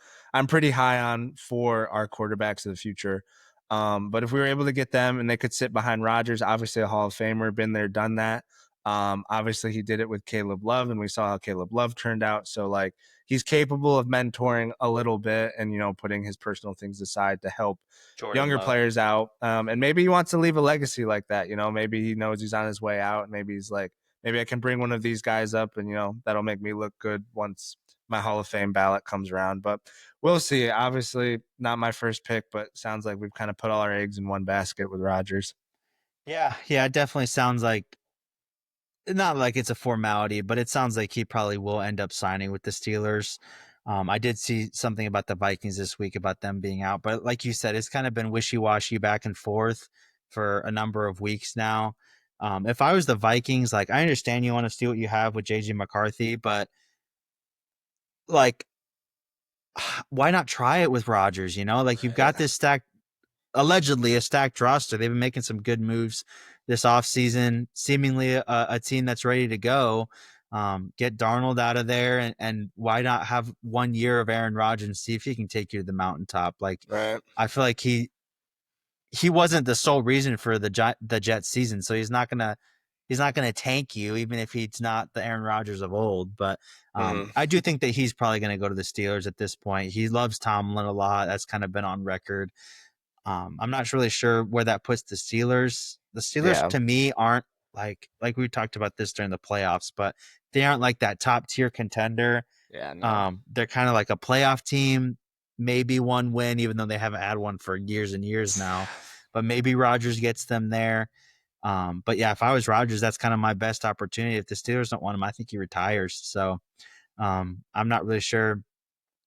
pretty high on for our quarterbacks of the future. But if we were able to get them and they could sit behind Rodgers, obviously a Hall of Famer, been there, done that. Obviously he did it with Caleb Love, and we saw how Caleb Love turned out. So like he's capable of mentoring a little bit and putting his personal things aside to help Jordan younger Love. players out. And maybe he wants to leave a legacy like that. Maybe he knows he's on his way out. And maybe he's like, maybe I can bring one of these guys up, and that'll make me look good once my Hall of Fame ballot comes around. But we'll see. Obviously, not my first pick, but sounds like we've kind of put all our eggs in one basket with Rodgers. Yeah, yeah, it definitely sounds like not like it's a formality, but it sounds like he probably will end up signing with the Steelers. I did see something about the Vikings this week about them being out, but like you said, it's kind of been wishy washy back and forth for a number of weeks now. If I was the Vikings, like I understand you want to see what you have with JJ McCarthy, but like, why not try it with Rodgers? Like you've Right. got this allegedly a stacked roster. They've been making some good moves this offseason, seemingly a team that's ready to go. Get Darnold out of there, and why not have 1 year of Aaron Rodgers and see if he can take you to the mountaintop? Like, Right. I feel like he wasn't the sole reason for the Jets season, so he's not gonna. he's not going to tank you, even if he's not the Aaron Rodgers of old. But Mm, I do think that he's probably going to go to the Steelers at this point. He loves Tomlin a lot. That's kind of been on record. I'm not really sure where that puts the Steelers. The Steelers yeah. to me aren't like we talked about this during the playoffs, but they aren't like that top tier contender. Yeah, no. They're kind of like a playoff team, maybe one win, even though they haven't had one for years and years now. But maybe Rodgers gets them there. But yeah, if I was Rodgers, that's kind of my best opportunity. If the Steelers don't want him, I think he retires. So I'm not really sure.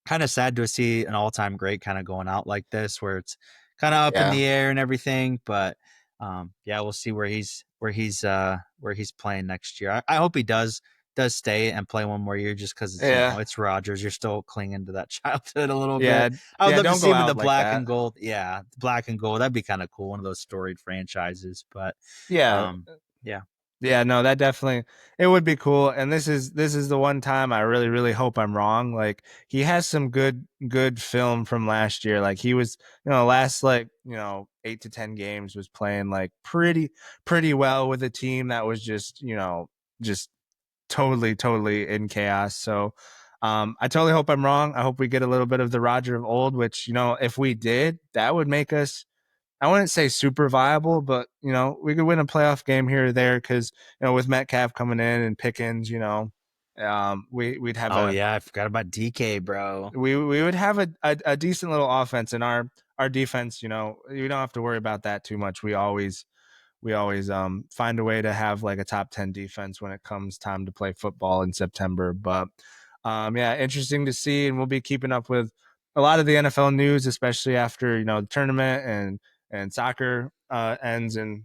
Kind of sad to see an all-time great kind of going out like this, where it's kind of up in Yeah. the air and everything. But yeah, we'll see where he's playing next year. I hope he does stay and play one more year, just because it's Yeah. it's Rodgers. You're still clinging to that childhood a little bit. Yeah. I would Yeah, love to don't see go him in the out like black that. and gold. Yeah, black and gold. That'd be kind of cool. One of those storied franchises. But Yeah. um, yeah. Yeah, no, that definitely it would be cool. And this is the one time I really, really hope I'm wrong. Like he has some good film from last year. Like he was, last like, 8 to 10 games was playing like pretty well with a team that was just totally in chaos. So I totally hope I'm wrong. I hope we get a little bit of the Roger of old, which, if we did, that would make us, I wouldn't say super viable, but we could win a playoff game here or there because with Metcalf coming in and Pickens, we'd have Oh yeah, I forgot about DK, bro. we would have a decent little offense, and our defense. We don't have to worry about that too much. We always find a way to have like a top 10 defense when it comes time to play football in September. But yeah, interesting to see, and we'll be keeping up with a lot of the NFL news, especially after the tournament and soccer ends, and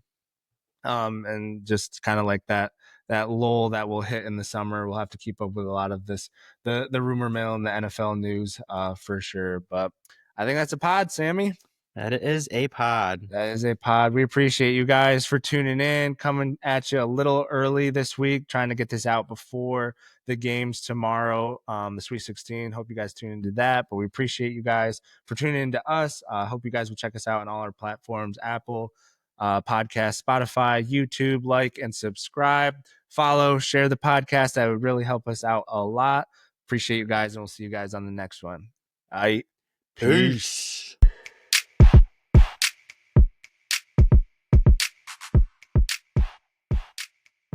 just kind of like that lull that will hit in the summer. We'll have to keep up with a lot of the rumor mill and the NFL news for sure. But I think that's a pod, Sammy. That is a pod. That is a pod. We appreciate you guys for tuning in, coming at you a little early this week, trying to get this out before the games tomorrow, the Sweet 16. Hope you guys tune into that. But we appreciate you guys for tuning into us. Hope you guys will check us out on all our platforms: Apple Podcast, Spotify, YouTube. Like and subscribe, follow, share the podcast. That would really help us out a lot. Appreciate you guys, and we'll see you guys on the next one. All right. Peace. Peace.